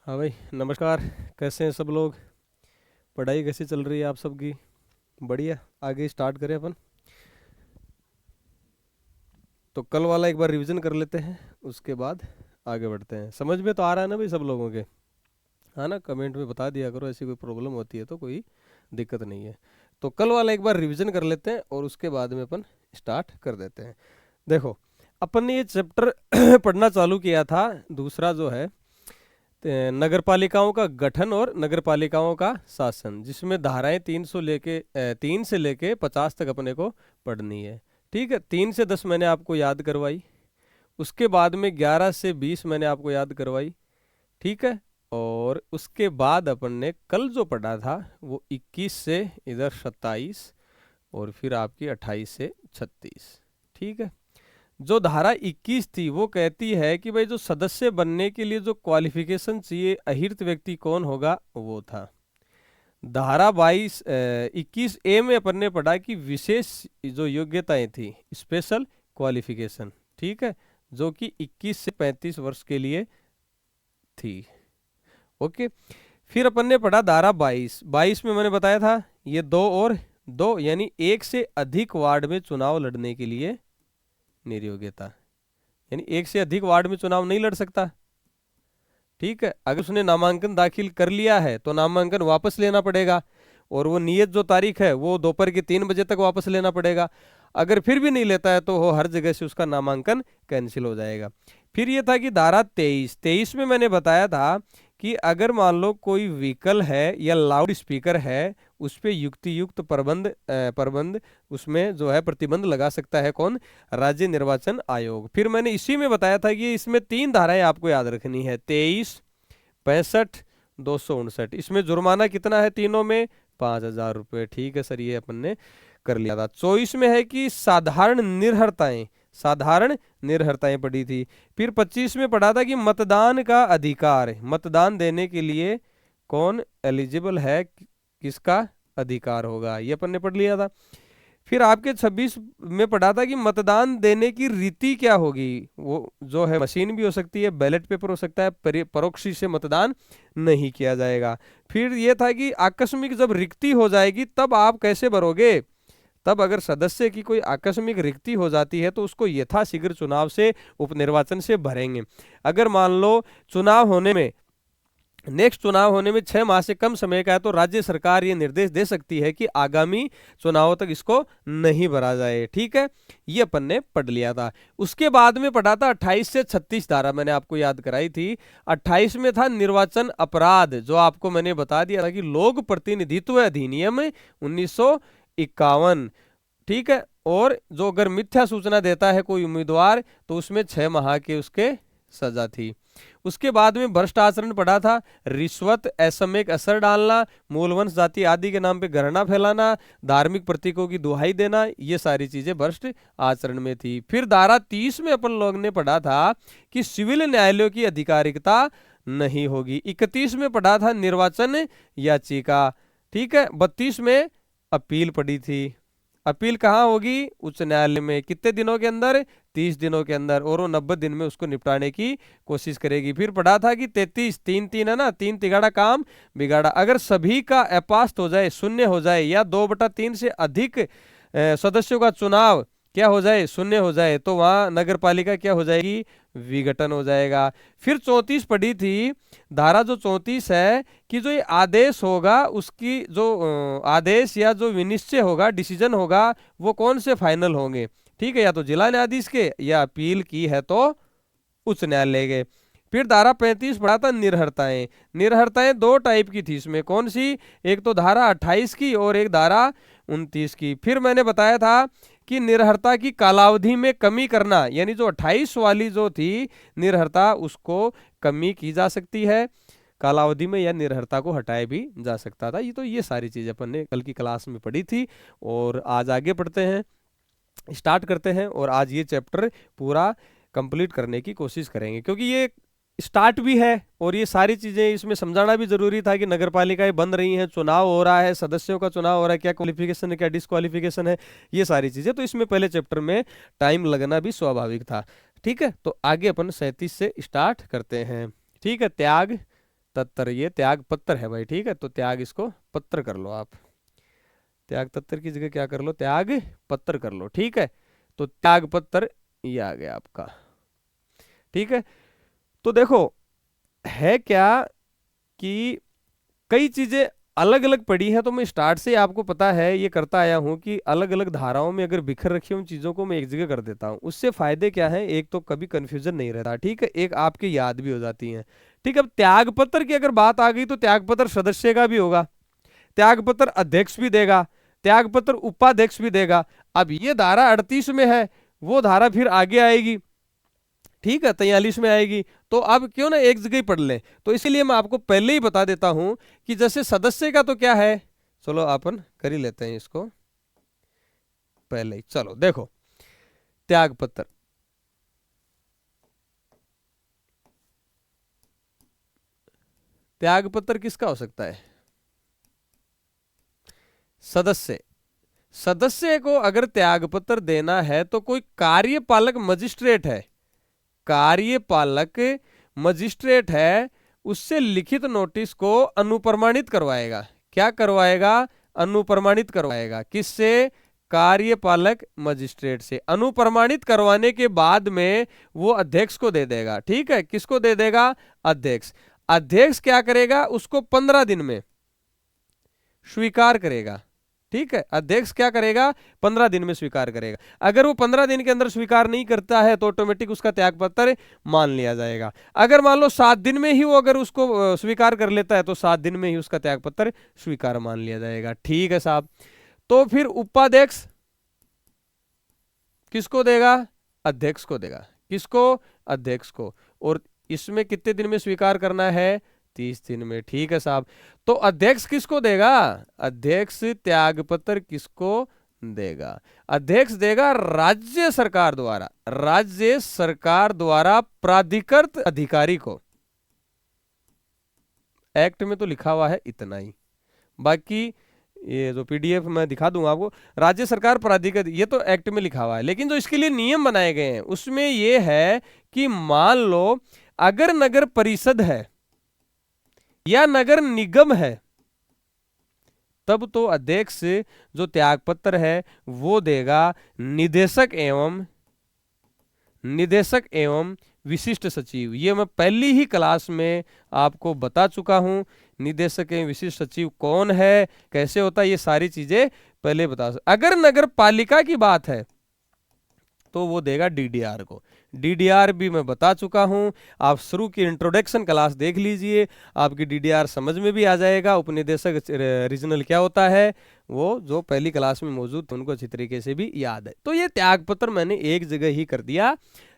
हाँ भाई, नमस्कार। कैसे हैं सब लोग? पढ़ाई कैसी चल रही है आप सबकी? बढ़िया। आगे स्टार्ट करें अपन। तो कल वाला एक बार रिवीजन कर लेते हैं, उसके बाद आगे बढ़ते हैं। समझ में तो आ रहा है ना भाई सब लोगों के? हाँ ना, कमेंट में बता दिया करो, ऐसी कोई प्रॉब्लम होती है तो कोई दिक्कत नहीं है। तो कल वाला एक बार रिवीजन कर लेते हैं और उसके बाद में अपन स्टार्ट कर देते हैं। देखो, अपन ने ये चैप्टर पढ़ना चालू किया था, दूसरा जो है नगर पालिकाओं का गठन और नगर पालिकाओं का शासन, जिसमें धाराएं 3 से लेके 50 तक अपने को पढ़नी है। ठीक है, 3 से 10 मैंने आपको याद करवाई, उसके बाद में 11 से 20 मैंने आपको याद करवाई। ठीक है, और उसके बाद अपन ने कल जो पढ़ा था वो 21 से इधर 27 और फिर आपकी 28 से 36। ठीक है, जो धारा 21 थी वो कहती है कि भाई जो सदस्य बनने के लिए जो क्वालिफिकेशन चाहिए, अहिर्त व्यक्ति कौन होगा, वो था। धारा 21A में अपन ने पढ़ा कि विशेष जो योग्यताएं थी, स्पेशल क्वालिफिकेशन, ठीक है, जो कि 21 से 35 वर्ष के लिए थी। ओके, फिर अपन ने पढ़ा धारा 22 में मैंने बताया था ये 2 यानी एक से अधिक वार्ड में चुनाव लड़ने के लिए निर्योग्यता, यानी एक से अधिक वार्ड में चुनाव नहीं लड़ सकता। ठीक है, अगर उसने नामांकन दाखिल कर लिया है तो नामांकन वापस लेना पड़ेगा, और वो नियत जो तारीख है वो दोपहर के 3 बजे तक वापस लेना पड़ेगा। अगर फिर भी नहीं लेता है तो वो हर जगह से उसका नामांकन कैंसिल हो जाएगा। फिर ये था कि धारा 23 में मैंने बताया था कि अगर मान लो कोई व्हीकल है या लाउड स्पीकर है, उस पर युक्तियुक्त प्रबंध उसमें जो है प्रतिबंध लगा सकता है कौन? राज्य निर्वाचन आयोग। फिर मैंने इसी में बताया था कि इसमें 3 धाराएं आपको याद रखनी है, 23, 65, 259। इसमें जुर्माना कितना है तीनों में? 5,000 रुपये। ठीक है सर, ये अपन ने कर लिया था। 24 में है कि साधारण निर्भरताएं पड़ी थी। फिर 25 में पढ़ा था कि मतदान का अधिकार, मतदान देने के लिए कौन एलिजिबल है, किसका अधिकार होगा, ये अपन ने पढ़ लिया था। फिर आपके 26 में पढ़ा था कि मतदान देने की रीति क्या होगी, वो जो है मशीन भी हो सकती है, बैलेट पेपर हो सकता है, परोक्ष से मतदान नहीं किया जाएगा। फिर ये था कि आकस्मिक जब रिक्ति हो जाएगी तब आप कैसे भरोगे? तब अगर सदस्य की कोई आकस्मिक रिक्ति हो जाती है तो उसको यथाशीघ्र चुनाव से, उपनिर्वाचन से भरेंगे। अगर मान लो नेक्स्ट चुनाव होने में 6 माह से कम समय का है तो राज्य सरकार ये निर्देश दे सकती है कि आगामी चुनावों तक इसको नहीं भरा जाए। ठीक है, ये अपन ने पढ़ लिया था। उसके बाद में पढ़ा था 28 से 36 धारा, मैंने आपको याद कराई थी। 28 में था निर्वाचन अपराध, जो आपको मैंने बता दिया था कि लोक प्रतिनिधित्व अधिनियम 1951। ठीक है, और जो अगर मिथ्या सूचना देता है कोई उम्मीदवार तो उसमें 6 माह के उसके सजा थी। उसके बाद में भ्रष्ट आचरण पढ़ा था, रिश्वत, असमयिक असर डालना, मूलवंश जाति आदि के नाम पे घृणा फैलाना, धार्मिक प्रतीकों की दुहाई देना, ये सारी चीजें भ्रष्ट आचरण में थी। फिर धारा 30 में अपन लोग ने पढ़ा था कि सिविल न्यायालयों की अधिकारिकता नहीं होगी। 31 में पढ़ा था निर्वाचन याचिका। ठीक है, 32 में अपील पड़ी थी। अपील कहाँ होगी? उच्च न्यायालय में। कितने दिनों के अंदर? 30 दिनों के अंदर, और वो 90 दिन में उसको निपटाने की कोशिश करेगी। फिर पढ़ा था कि 33, 3 है ना, 3 तिगाड़ा काम बिगाड़ा। अगर सभी का अपास्त हो जाए, शून्य हो जाए, या 2/3 से अधिक सदस्यों का चुनाव क्या हो जाए? शून्य हो जाए, तो वहां नगर पालिका क्या हो जाएगी? विघटन हो जाएगा। फिर 34 पढ़ी थी, धारा जो 34 है कि जो ये आदेश होगा, उसकी जो आदेश या जो विनिश्चय होगा, डिसीजन होगा, वो कौन से फाइनल होंगे? ठीक है, या तो जिला न्यायाधीश के, या अपील की है तो उच्च न्यायालय के। फिर धारा 35 पढ़ा था निर्हरताएं। निर्हरताएं 2 टाइप की थी इसमें, कौन सी? एक तो धारा 28 की और एक धारा 29 की। फिर मैंने बताया था कि निर्हरता की कालावधि में कमी करना, यानी जो 28 वाली जो थी निर्हरता, उसको कमी की जा सकती है कालावधि में, या निर्हरता को हटाया भी जा सकता था। ये सारी चीजें अपन ने कल की क्लास में पढ़ी थी, और आज आगे पढ़ते हैं, स्टार्ट करते हैं, और आज ये चैप्टर पूरा कंप्लीट करने की कोशिश करेंगे, क्योंकि ये स्टार्ट भी है और ये सारी चीजें इसमें समझाना भी जरूरी था कि नगर पालिकाएं बन रही हैं, चुनाव हो रहा है, सदस्यों का चुनाव हो रहा है, क्या क्वालिफिकेशन है, क्या डिस्क्वालिफिकेशन है, ये सारी चीजें। तो इसमें पहले चैप्टर में टाइम लगना भी स्वाभाविक था। ठीक है, तो आगे अपन 37 से स्टार्ट करते हैं। ठीक है, त्याग तत्तर, ये त्याग पत्र है भाई, ठीक है, तो त्याग इसको पत्र कर लो आप, त्याग तत्तर की जगह क्या कर लो, त्याग पत्र कर लो, ठीक है। तो त्याग पत्र ये आ गया आपका, ठीक है। तो देखो है क्या कि कई चीजें अलग अलग पड़ी हैं, तो मैं स्टार्ट से आपको पता है ये करता आया हूं कि अलग अलग धाराओं में अगर बिखर रखी उन चीजों को मैं एक जगह कर देता हूं, उससे फायदे क्या है, एक तो कभी कंफ्यूजन नहीं रहता, ठीक है, एक आपकी याद भी हो जाती है, ठीक है। अब त्यागपत्र की अगर बात आ गई तो त्यागपत्र सदस्य का भी होगा, त्यागपत्र अध्यक्ष भी देगा, त्यागपत्र उपाध्यक्ष भी देगा। अब ये धारा 38 में है, वो धारा फिर आगे आएगी, ठीक है, 43 में आएगी। तो अब क्यों ना एक जगह ही पढ़ लें, तो इसीलिए मैं आपको पहले ही बता देता हूं कि जैसे सदस्य का तो क्या है, चलो अपन कर ही लेते हैं इसको पहले ही। चलो देखो, त्यागपत्र, त्यागपत्र किसका हो सकता है, सदस्य। सदस्य को अगर त्यागपत्र देना है तो कोई कार्यपालक मजिस्ट्रेट है, कार्यपालक मजिस्ट्रेट है, उससे लिखित नोटिस को अनुप्रमाणित करवाएगा। क्या करवाएगा, अनुप्रमाणित करवाएगा, किससे, कार्यपालक मजिस्ट्रेट से। अनुप्रमाणित करवाने के बाद में वो अध्यक्ष को दे देगा, ठीक है, किसको दे देगा, अध्यक्ष। अध्यक्ष क्या करेगा, उसको 15 दिन में स्वीकार करेगा, ठीक है, अध्यक्ष क्या करेगा, 15 दिन में स्वीकार करेगा। अगर वो 15 दिन के अंदर स्वीकार नहीं करता है तो ऑटोमेटिक उसका त्यागपत्र मान लिया जाएगा। अगर मान लो 7 दिन में ही वो अगर उसको स्वीकार कर लेता है तो 7 दिन में ही उसका त्यागपत्र स्वीकार मान लिया जाएगा, ठीक है साहब। तो फिर उपाध्यक्ष किसको देगा, अध्यक्ष को देगा, किसको, अध्यक्ष को। और इसमें कितने दिन में स्वीकार करना है, 30 दिन में, ठीक है साहब। तो अध्यक्ष किसको देगा, अध्यक्ष त्यागपत्र किसको देगा, अध्यक्ष देगा राज्य सरकार द्वारा, राज्य सरकार द्वारा प्राधिकृत अधिकारी को। एक्ट में तो लिखा हुआ है इतना ही, बाकी ये जो पीडीएफ मैं दिखा दूंगा आपको, राज्य सरकार प्राधिकृत, ये तो एक्ट में लिखा हुआ है, लेकिन जो इसके लिए नियम बनाए गए हैं उसमें ये है कि मान लो अगर नगर परिषद है या नगर निगम है, तब तो अध्यक्ष जो त्यागपत्र है वो देगा निदेशक एवं विशिष्ट सचिव। ये मैं पहली ही क्लास में आपको बता चुका हूं, निदेशक एवं विशिष्ट सचिव कौन है, कैसे होता है, ये सारी चीजें पहले बता। अगर नगर पालिका की बात है तो वो देगा डीडीआर को, डीडीआर भी मैं बता चुका हूं, आप शुरू की इंट्रोडक्शन क्लास देख लीजिए, आपकी डीडीआर समझ में भी आ जाएगा। उपनिदेशक रीजनल क्या होता है वो जो पहली क्लास में मौजूद थे उनको अच्छी तरीके से भी याद है। तो ये त्यागपत्र मैंने एक जगह ही कर दिया,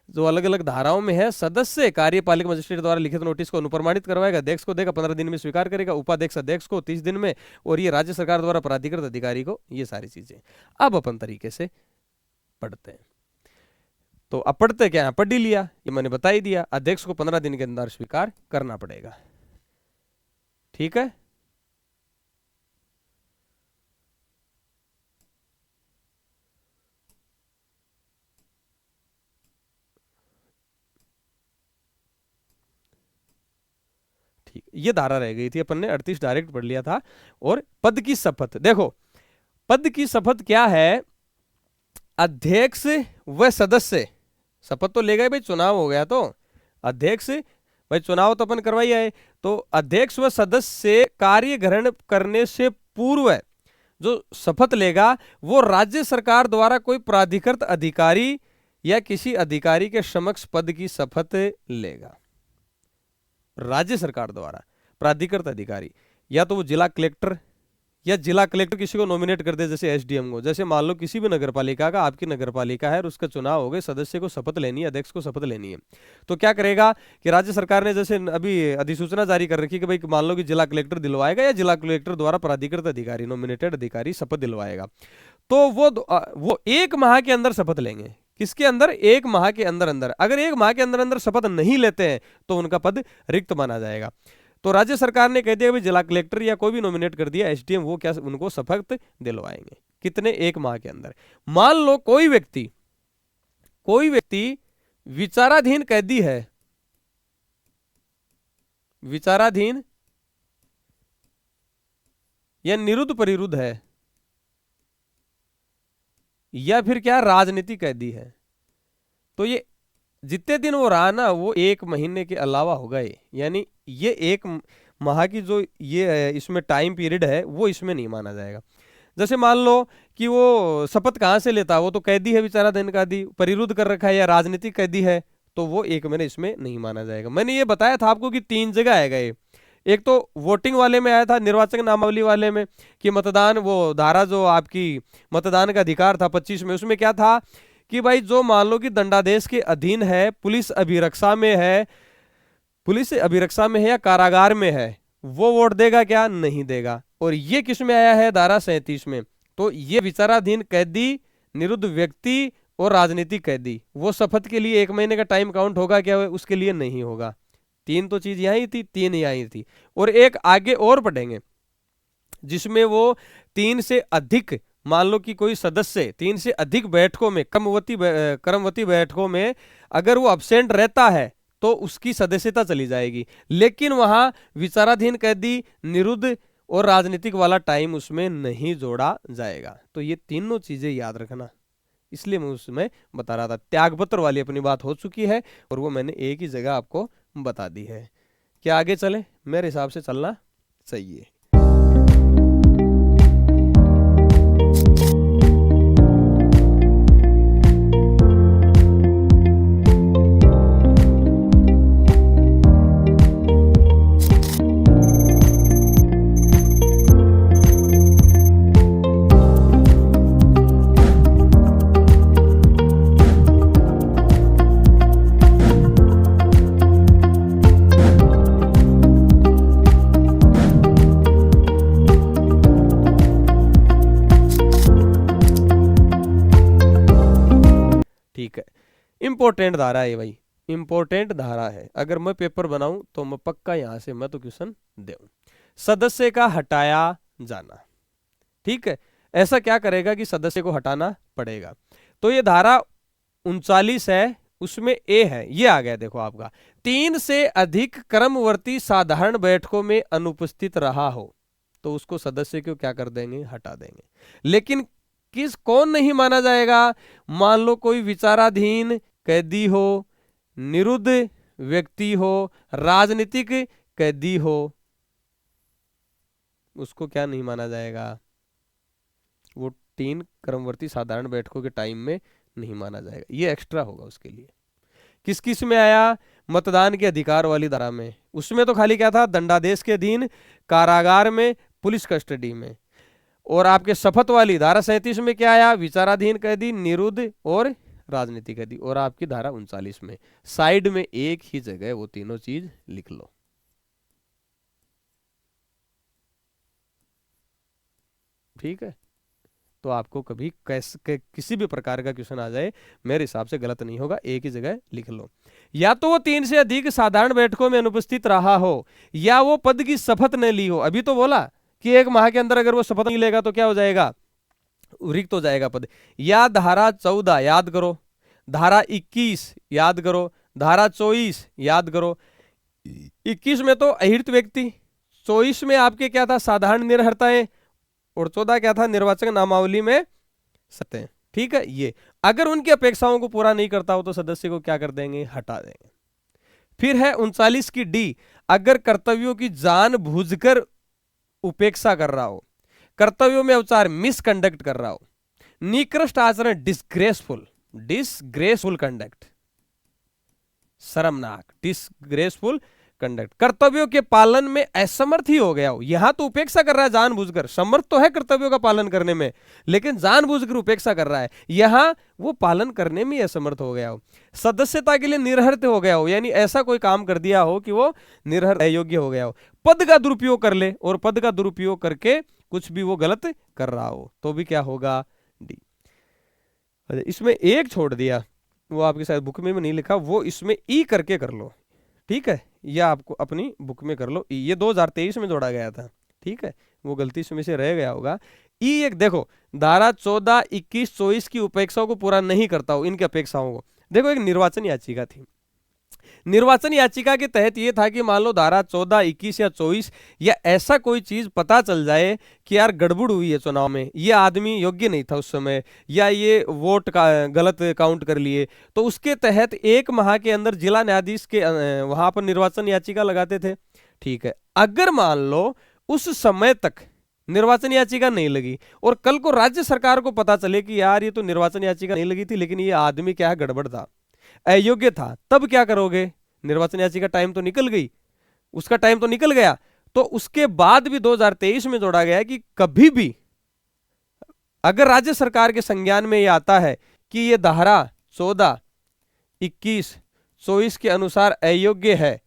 जो अलग अलग धाराओं में है। सदस्य कार्यपालिक मजिस्ट्रेट द्वारा लिखित नोटिस को अनुप्रमाणित करवाएगा, अध्यक्ष को देगा, 15 दिन में स्वीकार करेगा, उपाध्यक्ष अध्यक्ष को 30 दिन में, और ये राज्य सरकार द्वारा प्राधिकृत अधिकारी को, ये सारी चीजें अब अपन तरीके से पढ़ते हैं। तो अब पढ़ते क्या है, पढ़ ही लिया, ये मैंने बता ही दिया, अध्यक्ष को 15 दिन के अंदर स्वीकार करना पड़ेगा, ठीक है। ठीक, ये धारा रह गई थी, अपन ने 38 डायरेक्ट पढ़ लिया था। और पद की शपथ, देखो पद की शपथ क्या है, अध्यक्ष व सदस्य शपथ तो लेगा ही भाई, चुनाव हो गया तो अध्यक्ष, भाई चुनाव तो अपन करवाई आए, तो अध्यक्ष व सदस्य कार्य ग्रहण करने से पूर्व जो शपथ लेगा वो राज्य सरकार द्वारा कोई प्राधिकृत अधिकारी या किसी अधिकारी के समक्ष पद की शपथ लेगा। राज्य सरकार द्वारा प्राधिकृत अधिकारी, या तो वो जिला कलेक्टर, या जिला कलेक्टर किसी को नॉमिनेट कर दे, जैसे एसडीएम को। जैसे मान लो किसी भी नगरपालिका का, आपकी नगरपालिका है और उसका चुनाव हो गए, सदस्य को शपथ लेनी है, अध्यक्ष को शपथ लेनी है, तो क्या करेगा कि राज्य सरकार ने जैसे अभी अधिसूचना जारी कर रखी कि भाई मान लो कि जिला कलेक्टर दिलवाएगा या जिला कलेक्टर द्वारा प्राधिकृत अधिकारी, नॉमिनेटेड अधिकारी शपथ दिलवाएगा, तो वो 1 माह के अंदर शपथ लेंगे। किसके अंदर, 1 माह के अंदर अंदर। अगर 1 माह के अंदर अंदर शपथ नहीं लेते हैं तो उनका पद रिक्त माना जाएगा। तो राज्य सरकार ने कह दिया भाई जिला कलेक्टर या कोई भी नॉमिनेट कर दिया, एसडीएम, वो क्या उनको शपथ दिलवाएंगे, कितने, 1 माह के अंदर। मान लो कोई व्यक्ति विचाराधीन कैदी है, विचाराधीन या निरुद्ध परिरुद्ध है, या फिर क्या राजनीतिक कैदी है। तो ये जितने दिन वो रहा ना, वो 1 महीने के अलावा होगा ये, यानी ये 1 माह की जो ये इसमें टाइम पीरियड है वो इसमें नहीं माना जाएगा। जैसे मान लो कि वो शपथ कहाँ से लेता है, वो तो कैदी है विचाराधीन कैदी, परिरुद्ध कर रखा है या राजनीतिक कैदी है, तो वो 1 महीने इसमें नहीं माना जाएगा। मैंने ये बताया था आपको कि 3 जगह आएगा ये। एक तो वोटिंग वाले में आया था, निर्वाचक नामावली वाले में, कि मतदान, वो धारा जो आपकी मतदान का अधिकार था 25 में, उसमें क्या था कि भाई जो मान लो कि दंडादेश के अधीन है, पुलिस अभिरक्षा में है, पुलिस अभिरक्षा में है या कारागार में है, वो वोट देगा क्या? नहीं देगा। और ये किस में आया है? धारा 37 में। तो ये विचाराधीन कैदी, निरुद्ध व्यक्ति और राजनीतिक कैदी, वो शपथ के लिए 1 महीने का टाइम काउंट होगा क्या? उसके लिए नहीं होगा। 3 तो चीज यहीं थी, 3 यहीं थी। और एक आगे और पढ़ेंगे जिसमें वो 3 से अधिक, मान लो कि कोई सदस्य 3 से अधिक बैठकों में, क्रमवती बैठकों में अगर वो अब्सेंट रहता है तो उसकी सदस्यता चली जाएगी। लेकिन वहां विचाराधीन कैदी, निरुद्ध और राजनीतिक वाला टाइम उसमें नहीं जोड़ा जाएगा। तो ये तीनों चीजें याद रखना, इसलिए मैं उसमें बता रहा था। त्यागपत्र वाली अपनी बात हो चुकी है और वो मैंने एक ही जगह आपको बता दी है। क्या आगे चले? मेरे हिसाब से चलना चाहिए। ठीक है, इंपॉर्टेंट धारा है भाई, इंपॉर्टेंट धारा है। अगर मैं पेपर बनाऊं तो मैं पक्का यहां से मैं तो क्वेश्चन दूं। सदस्य का हटाया जाना, ठीक है, ऐसा क्या करेगा कि सदस्य को हटाना पड़ेगा। तो ये धारा 39 है, उसमें ए है, ये आ गया देखो आपका, 3 से अधिक क्रमवर्ती साधारण बैठकों में अनुपस्थित रहा हो तो उसको सदस्य को क्या कर देंगे? हटा देंगे। लेकिन कौन नहीं माना जाएगा? मान लो कोई विचाराधीन कैदी हो, निरुद्ध व्यक्ति हो, राजनीतिक कैदी हो, उसको क्या नहीं माना जाएगा? वो 3 क्रमवर्ती साधारण बैठकों के टाइम में नहीं माना जाएगा, ये एक्स्ट्रा होगा उसके लिए। किस किस में आया? मतदान के अधिकार वाली धारा में, उसमें तो खाली क्या था? दंडादेश के अधीन, कारागार में, पुलिस कस्टडी में। और आपके शपथ वाली धारा 37 में क्या आया? विचाराधीन कैदी, निरुद्ध और राजनीतिक कैदी। और आपकी धारा 39 में साइड में एक ही जगह वो तीनों चीज लिख लो, ठीक है। तो आपको कभी किसी भी प्रकार का क्वेश्चन आ जाए, मेरे हिसाब से गलत नहीं होगा, एक ही जगह लिख लो। या तो वो 3 से अधिक साधारण बैठकों में अनुपस्थित रहा हो, या वो पद की शपथ न ली हो। अभी तो बोला कि 1 माह के अंदर अगर वो शपथ नहीं लेगा तो क्या हो जाएगा? रिक्त हो जाएगा पद। या धारा 14 याद करो, धारा 21 याद करो, धारा 24 याद करो। 21 में तो अहिर्त व्यक्ति, 24 में आपके क्या था? साधारण निरहर्ताएं, और 14 क्या था? निर्वाचक नामावली में सत्य, ठीक है। ये अगर उनकी अपेक्षाओं को पूरा नहीं करता हो तो सदस्य को क्या कर देंगे? हटा देंगे। फिर है 39 की डी, अगर कर्तव्यों की जानबूझकर उपेक्षा कर रहा हो, कर्तव्यों में अवचार मिसकंडक्ट कर रहा हो, निकृष्ट आचरण डिसग्रेसफुल कंडक्ट, शर्मनाक, डिसग्रेसफुल कंडक्ट, कर्तव्यों के पालन में असमर्थ ही हो गया हो। यहां तो उपेक्षा कर रहा है जानबूझकर, समर्थ तो है कर्तव्यों का पालन करने में, लेकिन जानबूझकर उपेक्षा कर रहा है। यहां वो पालन करने में असमर्थ हो गया हो, सदस्यता के लिए निरहर्त हो गया हो, यानी ऐसा कोई काम कर दिया हो कि वो निरहर अयोग्य हो गया हो, पद का दुरुपयोग कर ले और पद का दुरुपयोग करके कुछ भी वो गलत कर रहा हो, तो भी क्या होगा? डी। इसमें एक छोड़ दिया, वो आपके शायद बुक में भी नहीं लिखा, वो इसमें ई करके कर लो, ठीक है, या आपको अपनी बुक में कर लो। ये 2023 में जोड़ा गया था, ठीक है, वो गलती से रह गया होगा। ई एक देखो, धारा 14, 21, 24 की उपेक्षाओं को पूरा नहीं करता हो, इनकी अपेक्षाओं को देखो। एक निर्वाचन याचिका थी, निर्वाचन याचिका के तहत ये था कि मान लो धारा 14, 21 या 24 या ऐसा कोई चीज पता चल जाए कि यार गड़बड़ हुई है चुनाव में, ये आदमी योग्य नहीं था उस समय, या ये वोट का गलत काउंट कर लिए, तो उसके तहत 1 माह के अंदर जिला न्यायाधीश के वहां पर निर्वाचन याचिका लगाते थे। ठीक है, अगर मान लो उस समय तक निर्वाचन याचिका नहीं लगी और कल को राज्य सरकार को पता चले कि यार ये तो निर्वाचन याचिका नहीं लगी थी लेकिन ये आदमी क्या है गड़बड़ था, अयोग्य था, तब क्या करोगे? निर्वाचन याचिका टाइम तो निकल गई, उसका टाइम तो निकल गया। तो उसके बाद भी 2023 में जोड़ा गया है कि कभी भी अगर राज्य सरकार के संज्ञान में यह आता है कि ये धारा 14, 21, 24 के अनुसार अयोग्य है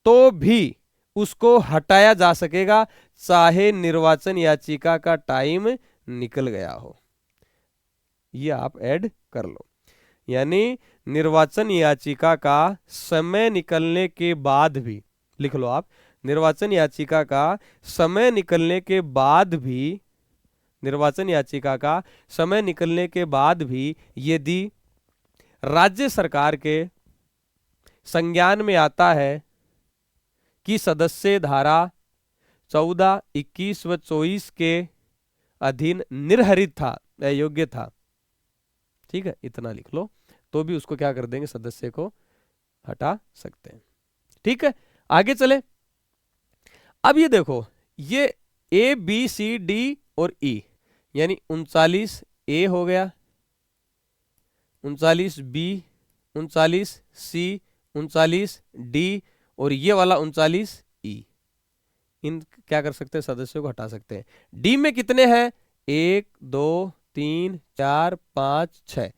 तो भी उसको हटाया जा सकेगा, चाहे निर्वाचन याचिका का टाइम निकल गया हो। ये आप ऐड कर लो, यानी निर्वाचन याचिका का समय निकलने के बाद भी, लिख लो आप, निर्वाचन याचिका का समय निकलने के बाद भी, निर्वाचन याचिका का समय निकलने के बाद भी यदि राज्य सरकार के संज्ञान में आता है कि सदस्य धारा 14, 21 व 24 के अधीन निर्हरित था, अयोग्य था, ठीक है, इतना लिख लो, तो भी उसको क्या कर देंगे, सदस्य को हटा सकते हैं। ठीक है, आगे चले। अब ये देखो, ये ए बी सी डी और ई, यानी 39 ए हो गया, 39 बी, 39 सी, 39 डी और ये वाला 39 ई, इन क्या कर सकते हैं, सदस्यों को हटा सकते हैं। डी में कितने हैं, 1 2 3 4 5 6,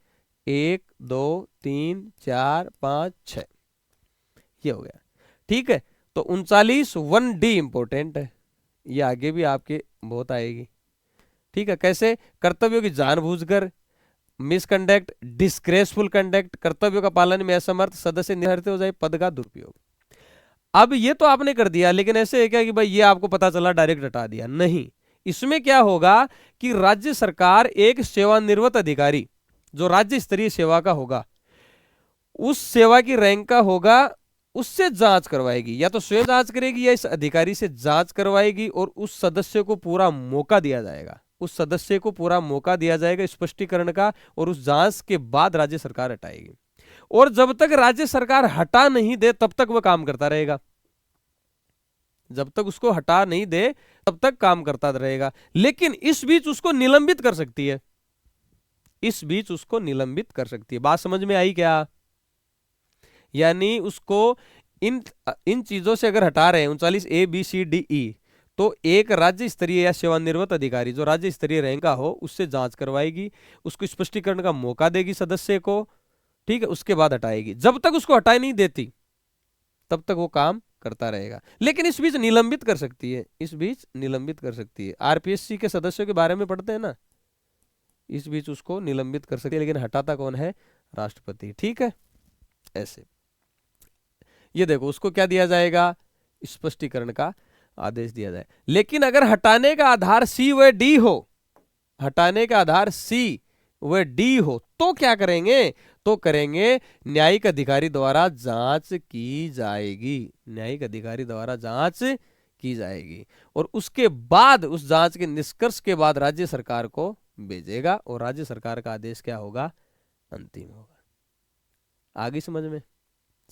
1 2 3 4 5 6, ये हो गया। ठीक है, तो 39 1 डी इंपॉर्टेंट है, ये आगे भी आपके बहुत आएगी। ठीक है, कैसे, कर्तव्यों की जानबूझकर, मिसकंडक्ट, डिस्ग्रेसफुल कंडक्ट, कर्तव्यों का पालन में असमर्थ, सदस्य निहरते हो जाए, पद का दुरुपयोग। अब ये तो आपने कर दिया, लेकिन ऐसे है क्या कि भाई ये आपको पता चला डायरेक्ट हटा दिया, नहीं, इसमें क्या होगा कि राज्य सरकार एक सेवानिवृत्त अधिकारी जो राज्य स्तरीय सेवा का होगा, उस सेवा की रैंक का होगा, उससे जांच करवाएगी, या तो स्वयं जांच करेगी या इस अधिकारी से जांच करवाएगी, और उस सदस्य को पूरा मौका दिया जाएगा, उस सदस्य को पूरा मौका दिया जाएगा स्पष्टीकरण का, और उस जांच के बाद राज्य सरकार हटाएगी। और जब तक राज्य सरकार हटा नहीं दे तब तक वह काम करता रहेगा, जब तक उसको हटा नहीं दे तब तक काम करता रहेगा, लेकिन इस बीच उसको निलंबित कर सकती है, इस बीच उसको निलंबित कर सकती है। बात समझ में आई क्या? यानी उसको इन चीजों से अगर हटा रहे हैं 39 A B C D E, तो एक राज्य स्तरीय या सेवानिवृत्त अधिकारी जो राज्य स्तरीय रैंक का हो उससे जांच करवाएगी, उसको स्पष्टीकरण का मौका देगी सदस्य को, ठीक है, उसके बाद हटाएगी। जब तक उसको हटाई नहीं देती तब तक वो काम करता रहेगा, लेकिन इस बीच निलंबित कर सकती है, इस बीच निलंबित कर सकती है। आरपीएससी के सदस्यों के बारे में पढ़ते हैं ना, इस बीच उसको निलंबित कर सकती है, लेकिन हटाता कौन है, राष्ट्रपति। ठीक है, ऐसे ये देखो, उसको क्या दिया जाएगा, स्पष्टीकरण का आदेश दिया जाए। लेकिन अगर हटाने का आधार सी व डी हो, हटाने का आधार सी व डी हो, तो क्या करेंगे, तो करेंगे न्यायिक अधिकारी द्वारा जांच की जाएगी, न्यायिक अधिकारी द्वारा जांच की जाएगी, और उसके बाद उस जांच के निष्कर्ष के बाद राज्य सरकार को भेजेगा, और राज्य सरकार का आदेश क्या होगा, अंतिम होगा। आगे समझ में,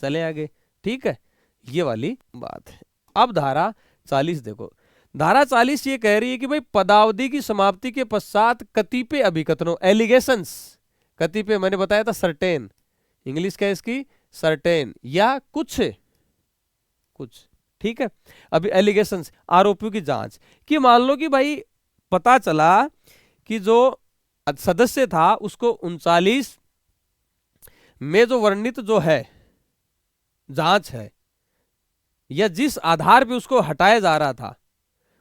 चले आगे। ठीक है, ये वाली बात है। अब धारा 40 देखो, धारा 40 ये कह रही है कि भाई पदावधि की समाप्ति के पश्चात कतिपय अभिकथनों, एलिगेशंस, कतिपय मैंने बताया था सर्टेन, इंग्लिश क्या है इसकी, सर्टेन, या कुछ कुछ, ठीक है। अभी एलिगेशंस, आरोपों की जांच, कि मान लो कि भाई पता चला कि जो सदस्य था उसको 39 में जो वर्णित जो है जांच है, या जिस आधार पे उसको हटाया जा रहा था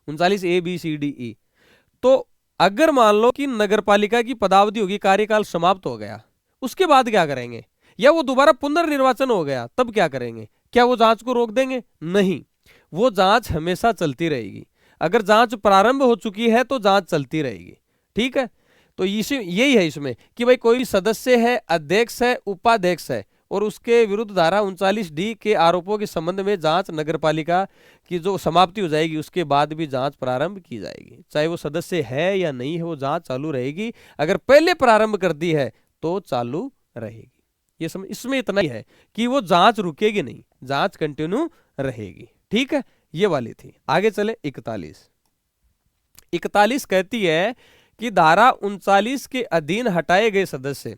39 A B C D E, तो अगर मान लो कि नगरपालिका की पदावधि होगी, कार्यकाल समाप्त हो गया, उसके बाद क्या करेंगे, या वो दोबारा पुनर्निर्वाचन हो गया तब क्या करेंगे, क्या वो जांच को रोक देंगे? नहीं, वो जांच हमेशा चलती रहेगी। अगर जांच प्रारंभ हो चुकी है तो जांच चलती रहेगी। ठीक है, तो यही है इसमें कि भाई कोई सदस्य है, अध्यक्ष है, उपाध्यक्ष है, और उसके विरुद्ध धारा 39D के आरोपों के संबंध में जांच नगरपालिका की जो समाप्ति हो जाएगी उसके बाद भी जांच प्रारंभ की जाएगी। चाहे वो सदस्य है या नहीं है, वो जांच चालू रहेगी। अगर पहले प्रारंभ कर दी है तो चालू रहेगी। ये समझ, इसमें इतना ही है कि वो जांच रुकेगी नहीं, जांच कंटिन्यू रहेगी। ठीक है, ये वाली थी। आगे चले 41 कहती है कि धारा 39 के अधीन हटाए गए सदस्य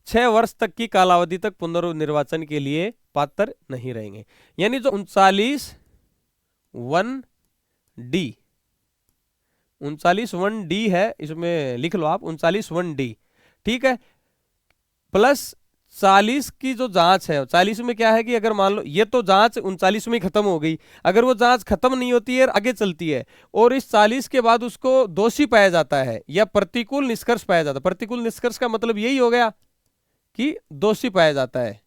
6 वर्ष तक की कालावधि तक पुनर्निर्वाचन के लिए पात्र नहीं रहेंगे। यानी जो 39(1)(d) है, इसमें लिख लो आप 39(1)(d), ठीक है, प्लस 40 की जो जांच है, 40 में क्या है कि अगर मान लो ये तो जांच 39 में खत्म हो गई, अगर वो जांच खत्म नहीं होती है, आगे चलती है और इस 40 के बाद उसको दोषी पाया जाता है या प्रतिकूल निष्कर्ष पाया जाता है। प्रतिकूल निष्कर्ष का मतलब यही हो गया कि दोषी पाया जाता है,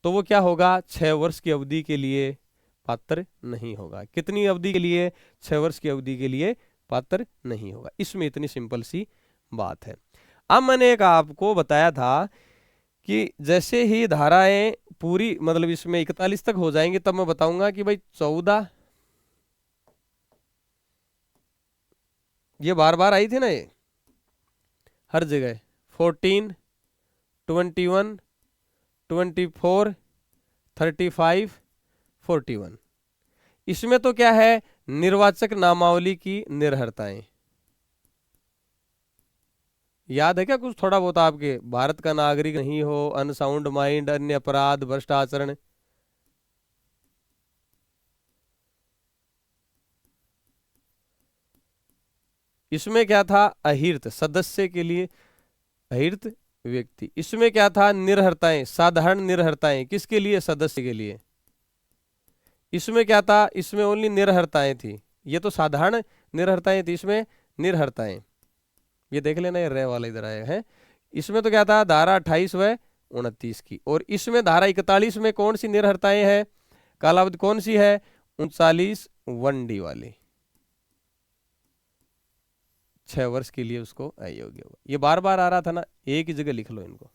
तो वो क्या होगा, 6 वर्ष की अवधि के लिए पात्र नहीं होगा। कितनी अवधि के लिए? 6 वर्ष की अवधि के लिए पात्र नहीं होगा। इसमें इतनी सिंपल सी बात है। अब मैंने एक आपको बताया था कि जैसे ही धाराएं पूरी मतलब इसमें 41 तक हो जाएंगे तब मैं बताऊंगा कि भाई 14, ये बार बार आई थी ना, ये हर जगह 14, 21, 24, 35, 41, इसमें तो क्या है, निर्वाचक नामावली की निर्भरताएं। याद है क्या कुछ थोड़ा बहुत आपके? भारत का नागरिक नहीं हो, अनसाउंड माइंड, अन्य अपराध, भ्रष्ट आचरण। इसमें क्या था, अहिर्त सदस्य के लिए अहिर्त व्यक्ति। इसमें क्या था, निर्हरताएं, साधारण निर्हरताएं, किसके लिए? सदस्य के लिए। इसमें क्या था, इसमें ओनली निर्हरताएं थी, ये तो साधारण निर्हरताएं थी, इसमें निर्हरताएं। ये देख लेना, ये रे वाला इधर आया है। इसमें तो क्या था, धारा 28 व 29 की, और इसमें धारा 41 में कौन सी निर्हरताएं है, कालावधि कौन सी है, 39(1)(d) वाली, 6 वर्ष के लिए उसको अयोग्य होगा। ये बार बार आ रहा था ना, एक ही जगह लिख लो इनको,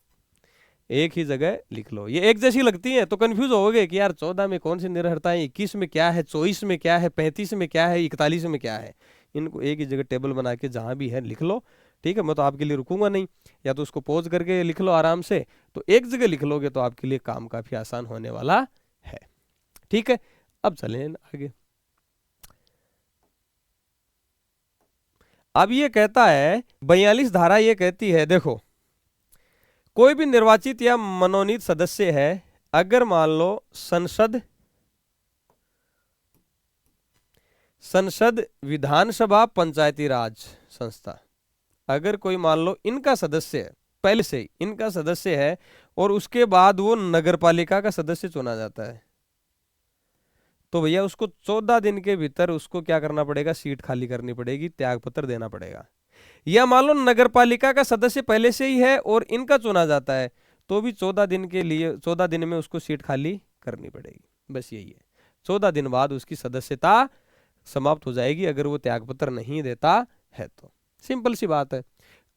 एक ही जगह लिख लो। ये एक जैसी लगती है तो कंफ्यूज होगे कि यार 14 में कौन सी निर्भरता है, 21 में क्या है, 24 में क्या है, 35 में क्या है, 41 में क्या है। इनको एक ही जगह टेबल बना के जहां भी है लिख लो। ठीक है, मैं तो आपके लिए रुकूंगा नहीं, या तो उसको पॉज करके लिख लो आराम से, तो एक जगह लिख लोगे तो आपके लिए काम काफी आसान होने वाला है। ठीक है, अब चलें आगे। अब ये कहता है 42 धारा ये कहती है, देखो कोई भी निर्वाचित या मनोनीत सदस्य है, अगर मान लो संसद, विधानसभा, पंचायती राज संस्था, अगर कोई मान लो इनका सदस्य है, पहले से इनका सदस्य है और उसके बाद वो नगरपालिका का सदस्य चुना जाता है, तो भैया उसको 14 दिन के भीतर उसको क्या करना पड़ेगा, सीट खाली करनी पड़ेगी, त्यागपत्र देना पड़ेगा। या मान लो नगरपालिका का सदस्य पहले से ही है और इनका चुना जाता है, तो भी 14 दिन के लिए 14 दिन में उसको सीट खाली करनी पड़ेगी। बस यही है, 14 दिन बाद उसकी सदस्यता समाप्त हो जाएगी अगर वो त्यागपत्र नहीं देता है तो। सिंपल सी बात है।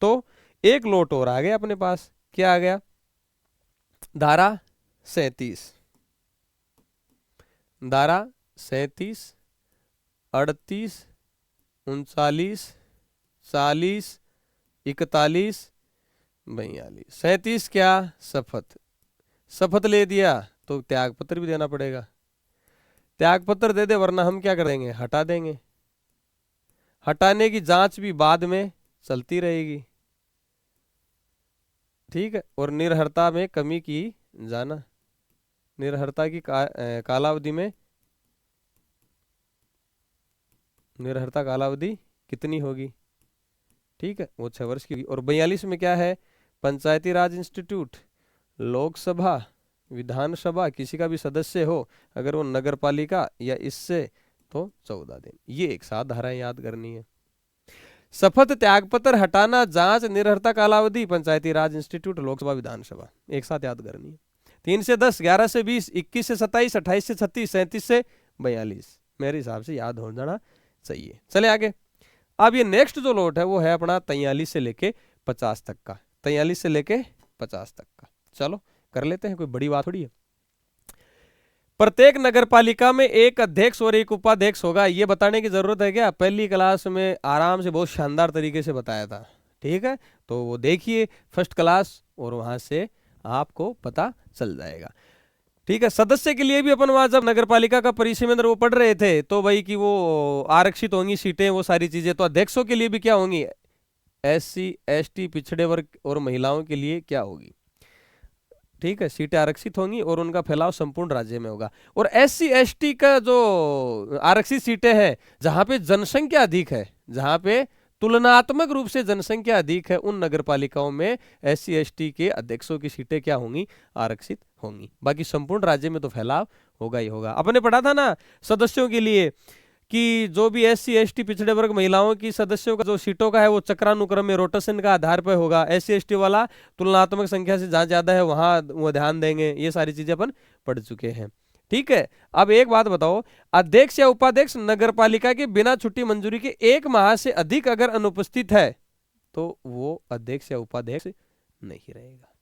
तो एक लोट और आ गया अपने पास, क्या आ गया, धारा 37, धारा 37, 38, 39, 40, 41, 42, 37 क्या, शपथ ले दिया तो त्यागपत्र भी देना पड़ेगा। त्यागपत्र दे दे वरना हम क्या कर देंगे, हटा देंगे। हटाने की जांच भी बाद में चलती रहेगी। ठीक है, और निर्हरता में कमी की जाना, निर्हरता की कालावधि में, निर्हरता कालावधि कितनी होगी, ठीक है, वो 6 वर्ष की होगी। और 42 में क्या है, पंचायती राज इंस्टीट्यूट, लोकसभा, विधानसभा, किसी का भी सदस्य हो, अगर वो नगरपालिका या इससे, तो 14 दिन। ये एक साथ धाराएं याद करनी है। शपथ, त्यागपत्र, हटाना, जांच, निर्हरता कालावधि, पंचायती राज इंस्टीट्यूट, लोकसभा, विधानसभा, एक साथ याद करनी है। 3 से 10, 11 से 20, 21 से 27, 28 से 36, 37 से 42, मेरे हिसाब से याद हो जाना चाहिए। चले आगे। अब ये नेक्स्ट जो लोट है वो है अपना 43 से लेके 50 तक का। 43 से लेके 50 तक का। चलो कर लेते हैं, कोई बड़ी बात थोड़ी है। प्रत्येक नगर पालिका में एक अध्यक्ष और एक उपाध्यक्ष होगा, ये बताने की जरूरत है क्या? पहली क्लास में आराम से बहुत शानदार तरीके से बताया था, ठीक है, तो वो देखिए फर्स्ट क्लास, और वहां से आपको पता चल जाएगा, ठीक है। सदस्य के लिए भी अपन वहां जब नगर पालिका का परिसीमन में वो पढ़ रहे थे तो भाई कि वो आरक्षित होंगी सीटें, वो सारी चीजें। तो अध्यक्षों के लिए भी क्या होंगी? SC ST पिछड़े वर्ग और महिलाओं के लिए क्या होगी? ठीक है, सीटें आरक्षित होंगी और उनका फैलाव संपूर्ण राज्य में होगा। और SC ST का जो आरक्षित सीटें हैं, जहां पे जनसंख्या अधिक है, जहां पे तुलनात्मक रूप से जनसंख्या अधिक है, उन नगर पालिकाओं में SC ST के अध्यक्षों की सीटें क्या होंगी? आरक्षित होंगी। बाकी संपूर्ण राज्य में तो फैलाव होगा ही होगा। अपने पढ़ा था ना सदस्यों के लिए कि जो भी SC ST पिछड़े वर्ग महिलाओं की सदस्यों का जो सीटों का है वो चक्रानुक्रम में रोटेशन का आधार पर होगा। SC ST वाला तुलनात्मक संख्या से जहां ज्यादा है वहां वो ध्यान देंगे। ये सारी चीजें अपन पढ़ चुके हैं, ठीक है। अब एक बात बताओ, अध्यक्ष या उपाध्यक्ष नगर पालिका के बिना छुट्टी मंजूरी के 1 माह से अधिक अगर अनुपस्थित है तो वो अध्यक्ष या उपाध्यक्ष नहीं रहेगा।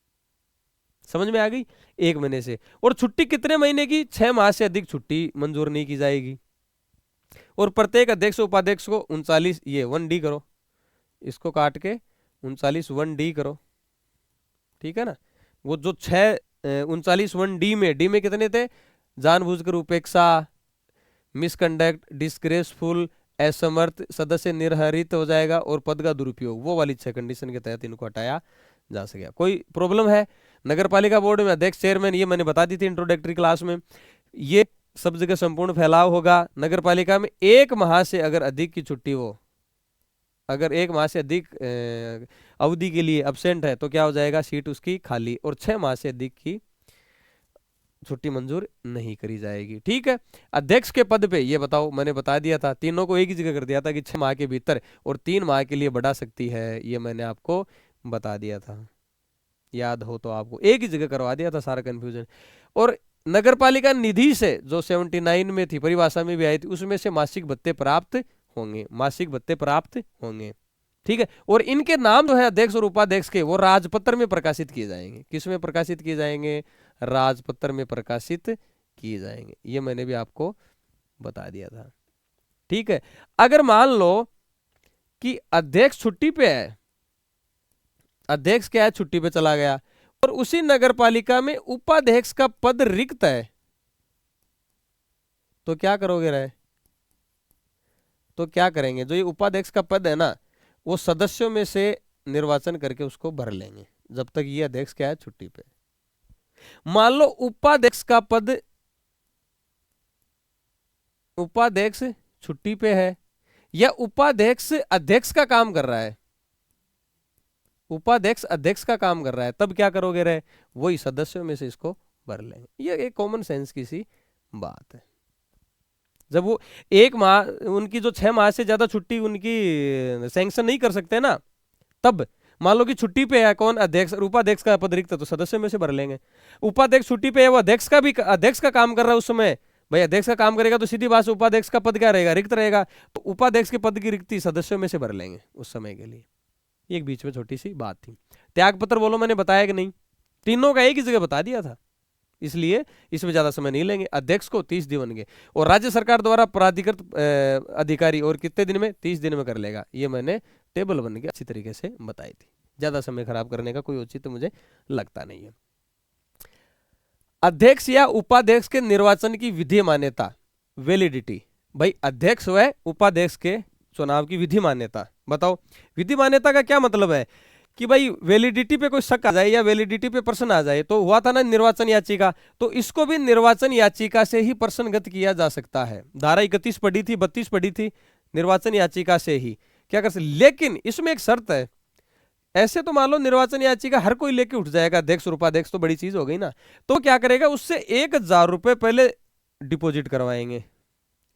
समझ में आ गई? 1 महीने से। और छुट्टी कितने महीने की? 6 माह से अधिक छुट्टी मंजूर नहीं की जाएगी। और प्रत्येक अध्यक्ष उपाध्यक्ष को 39, ये 1D करो, इसको काट के 39 1D करो, ठीक है ना। वो जो 39 1D में, डी में कितने थे? जानबूझकर उपेक्षा, मिसकंडक्ट, डिस्ग्रेसफुल, असमर्थ, सदस्य निर्हरित हो जाएगा, और पद का दुरुपयोग, वो वाली 6 कंडीशन के तहत इनको हटाया जा सकेगा। कोई प्रॉब्लम है? नगर पालिका बोर्ड में अध्यक्ष, चेयरमैन, ये मैंने बता दी थी इंट्रोडक्टरी क्लास में। ये सब जगह संपूर्ण फैलाव होगा। नगर पालिका में 1 माह से अगर अधिक की छुट्टी हो, अगर 1 माह से अधिक अवधि के लिए अब्सेंट है तो क्या हो जाएगा? सीट उसकी खाली। और 6 माह से अधिक की छुट्टी मंजूर नहीं करी जाएगी, ठीक है। अध्यक्ष के पद पे ये बताओ, मैंने बता दिया था, तीनों को एक ही जगह कर दिया था कि 6 माह के भीतर, और 3 माह के लिए बढ़ा सकती है, ये मैंने आपको बता दिया था, याद हो तो आपको एक ही जगह करवा दिया था सारा कंफ्यूजन। और नगर पालिका निधि से जो 79 में थी, परिभाषा में भी आई थी, उसमें से मासिक भत्ते प्राप्त होंगे, मासिक भत्ते प्राप्त होंगे, ठीक है। और इनके नाम जो है अध्यक्ष और उपाध्यक्ष के, वो राजपत्र में प्रकाशित किए जाएंगे। किस में प्रकाशित किए जाएंगे? राजपत्र में प्रकाशित किए जाएंगे। ये मैंने भी आपको बता दिया था, ठीक है। अगर मान लो कि अध्यक्ष छुट्टी पे है, अध्यक्ष क्या है? छुट्टी पे चला गया, और उसी नगर पालिका में उपाध्यक्ष का पद रिक्त है, तो क्या करोगे रहे? तो क्या करेंगे? जो ये उपाध्यक्ष का पद है ना, वो सदस्यों में से निर्वाचन करके उसको भर लेंगे, जब तक ये अध्यक्ष क्या है? छुट्टी पे। मान लो उपाध्यक्ष का पद, उपाध्यक्ष छुट्टी पे है, या उपाध्यक्ष अध्यक्ष का काम कर रहा है, उपाध्यक्ष अध्यक्ष का काम कर रहा है, तब क्या करोगे रहे? वही सदस्यों में से इसको भर लेंगे। ये एक कॉमन सेंस की सी बात है। जब वो 1 माह, उनकी जो 6 माह से ज्यादा छुट्टी उनकी सैंक्शन नहीं कर सकते ना, तब मान लो कि छुट्टी पे है कौन? अध्यक्ष, और उपाध्यक्ष का पद रिक्त है, तो सदस्यों में से भर लेंगे। उपाध्यक्ष छुट्टी पे है, वो अध्यक्ष का काम कर रहा है उस समय, भाई अध्यक्ष का काम करेगा तो सीधी बात से उपाध्यक्ष का पद क्या रहेगा? रिक्त रहेगा, तो उपाध्यक्ष के पद की रिक्ति सदस्यों में से भर लेंगे उस समय के लिए। एक बीच में छोटी सी बात थी। त्याग पत्र बोलो, मैंने बताया कि नहीं? तीनों का एक ही जगह बता दिया था, इसलिए इसमें ज्यादा समय नहीं लेंगे। अध्यक्ष को 30 दिन बन गए, और राज्य सरकार द्वारा प्राधिकृत अधिकारी और कितने दिन में? 30 दिन में कर लेगा। ये मैंने टेबल बन के अच्छी तरीके से बताई थी। ज्यादा समय खराब करने का कोई औचित्य मुझे लगता नहीं है। अध्यक्ष या उपाध्यक्ष के निर्वाचन की विधि मान्यता, वैलिडिटी। भाई अध्यक्ष व उपाध्यक्ष के चुनाव की विधि मान्यता बताओ। विधि मान्यता का क्या मतलब है? कि भाई वैलिडिटी पे कोई शक आ जाए या वैलिडिटी पे प्रश्न आ जाए, तो हुआ था ना निर्वाचन याचिका, तो इसको भी निर्वाचन याचिका से ही प्रश्नगत किया जा सकता है। धारा 31 पढ़ी थी, 32 पढ़ी थी, निर्वाचन याचिका से ही क्या कर सकते। लेकिन इसमें एक शर्त है, ऐसे तो मान लो निर्वाचन याचिका हर कोई लेके उठ जाएगा, अध्यक्ष और उपाध्यक्ष तो बड़ी चीज हो गई ना, तो क्या करेगा? उससे 1000 रुपए पहले डिपॉजिट करवाएंगे।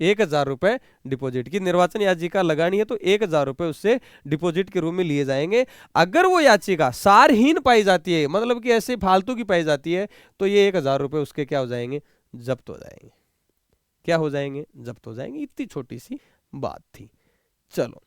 1000 रुपए डिपॉजिट की निर्वाचन याचिका लगानी है तो 1000 रुपए उससे डिपॉजिट के रूप में लिए जाएंगे। अगर वो याचिका सारहीन पाई जाती है, मतलब कि ऐसे फालतू की पाई जाती है, तो ये 1000 रुपए उसके क्या हो जाएंगे? जब्त हो जाएंगे। क्या हो जाएंगे? जब्त हो जाएंगे। इतनी छोटी सी बात थी। चलो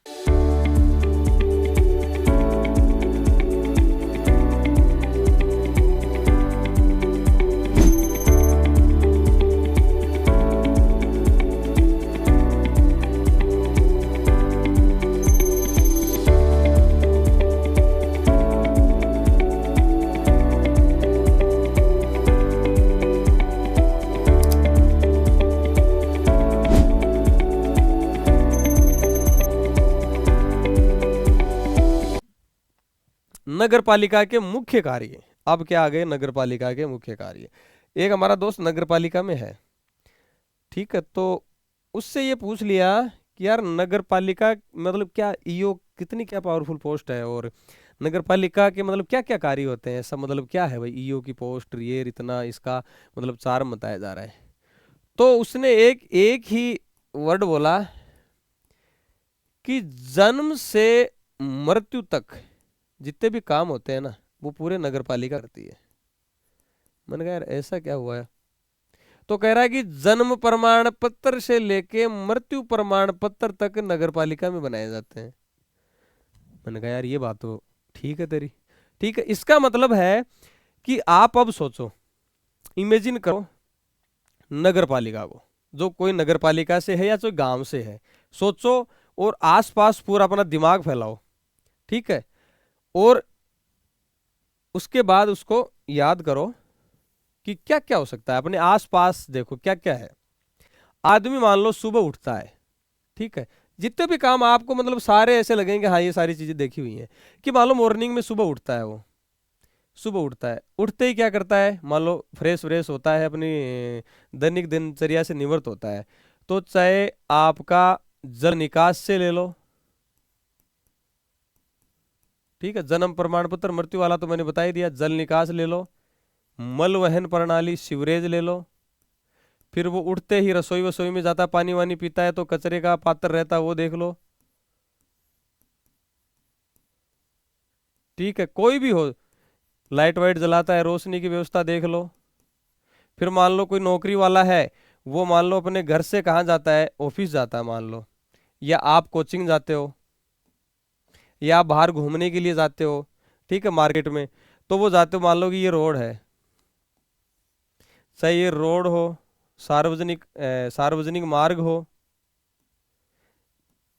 नगर पालिका के मुख्य कार्य। अब क्या आ गए नगर पालिका के मुख्य कार्य। एक हमारा दोस्त नगर पालिका में है, ठीक है, तो उससे ये पूछ लिया कि यार नगर पालिका मतलब क्या, ईओ कितनी क्या पावरफुल पोस्ट है, और नगर पालिका के मतलब क्या क्या कार्य होते हैं, सब मतलब क्या है भाई ईओ की पोस्ट, ये इतना इसका मतलब चार्म बताया जा रहा है। तो उसने एक एक ही वर्ड बोला कि जन्म से मृत्यु तक जितने भी काम होते हैं ना वो पूरे नगर पालिका करती है। मैंने कहा यार ऐसा क्या हुआ है? तो कह रहा है कि जन्म प्रमाण पत्र से लेके मृत्यु प्रमाण पत्र तक नगर पालिका में बनाए जाते हैं। मैंने कहा यार ये बात तो ठीक है तेरी, ठीक है। इसका मतलब है कि आप अब सोचो, इमेजिन करो नगर पालिका को, जो कोई नगर पालिका से है या जो गांव से है, सोचो और आसपास पूरा अपना दिमाग फैलाओ, ठीक है, और उसके बाद उसको याद करो कि क्या क्या हो सकता है। अपने आसपास देखो क्या क्या है। आदमी मान लो सुबह उठता है, ठीक है, जितने भी काम आपको मतलब सारे ऐसे लगेंगे हाँ ये सारी चीजें देखी हुई हैं, कि मान लो मॉर्निंग में सुबह उठता है, वो सुबह उठता है, उठते ही क्या करता है, मान लो फ्रेश व्रेश होता है, अपनी दैनिक दिनचर्या से निवृत्त होता है, तो चाहे आपका जल निकास से ले लो, ठीक है, जन्म प्रमाण पत्र मृत्यु वाला तो मैंने बता ही दिया, जल निकास ले लो, मल वहन प्रणाली सीवरेज ले लो, फिर वो उठते ही रसोई वसोई में जाता पानी वानी पीता है तो कचरे का पात्र रहता वो देख लो, ठीक है, कोई भी हो, लाइट वाइट जलाता है रोशनी की व्यवस्था देख लो। फिर मान लो कोई नौकरी वाला है, वो मान लो अपने घर से कहाँ जाता है, ऑफिस जाता है मान लो, या आप कोचिंग जाते हो, या आप बाहर घूमने के लिए जाते हो, ठीक है, मार्केट में, तो वो जाते हो, मान लो कि ये रोड है, चाहे ये रोड हो, सार्वजनिक मार्ग हो,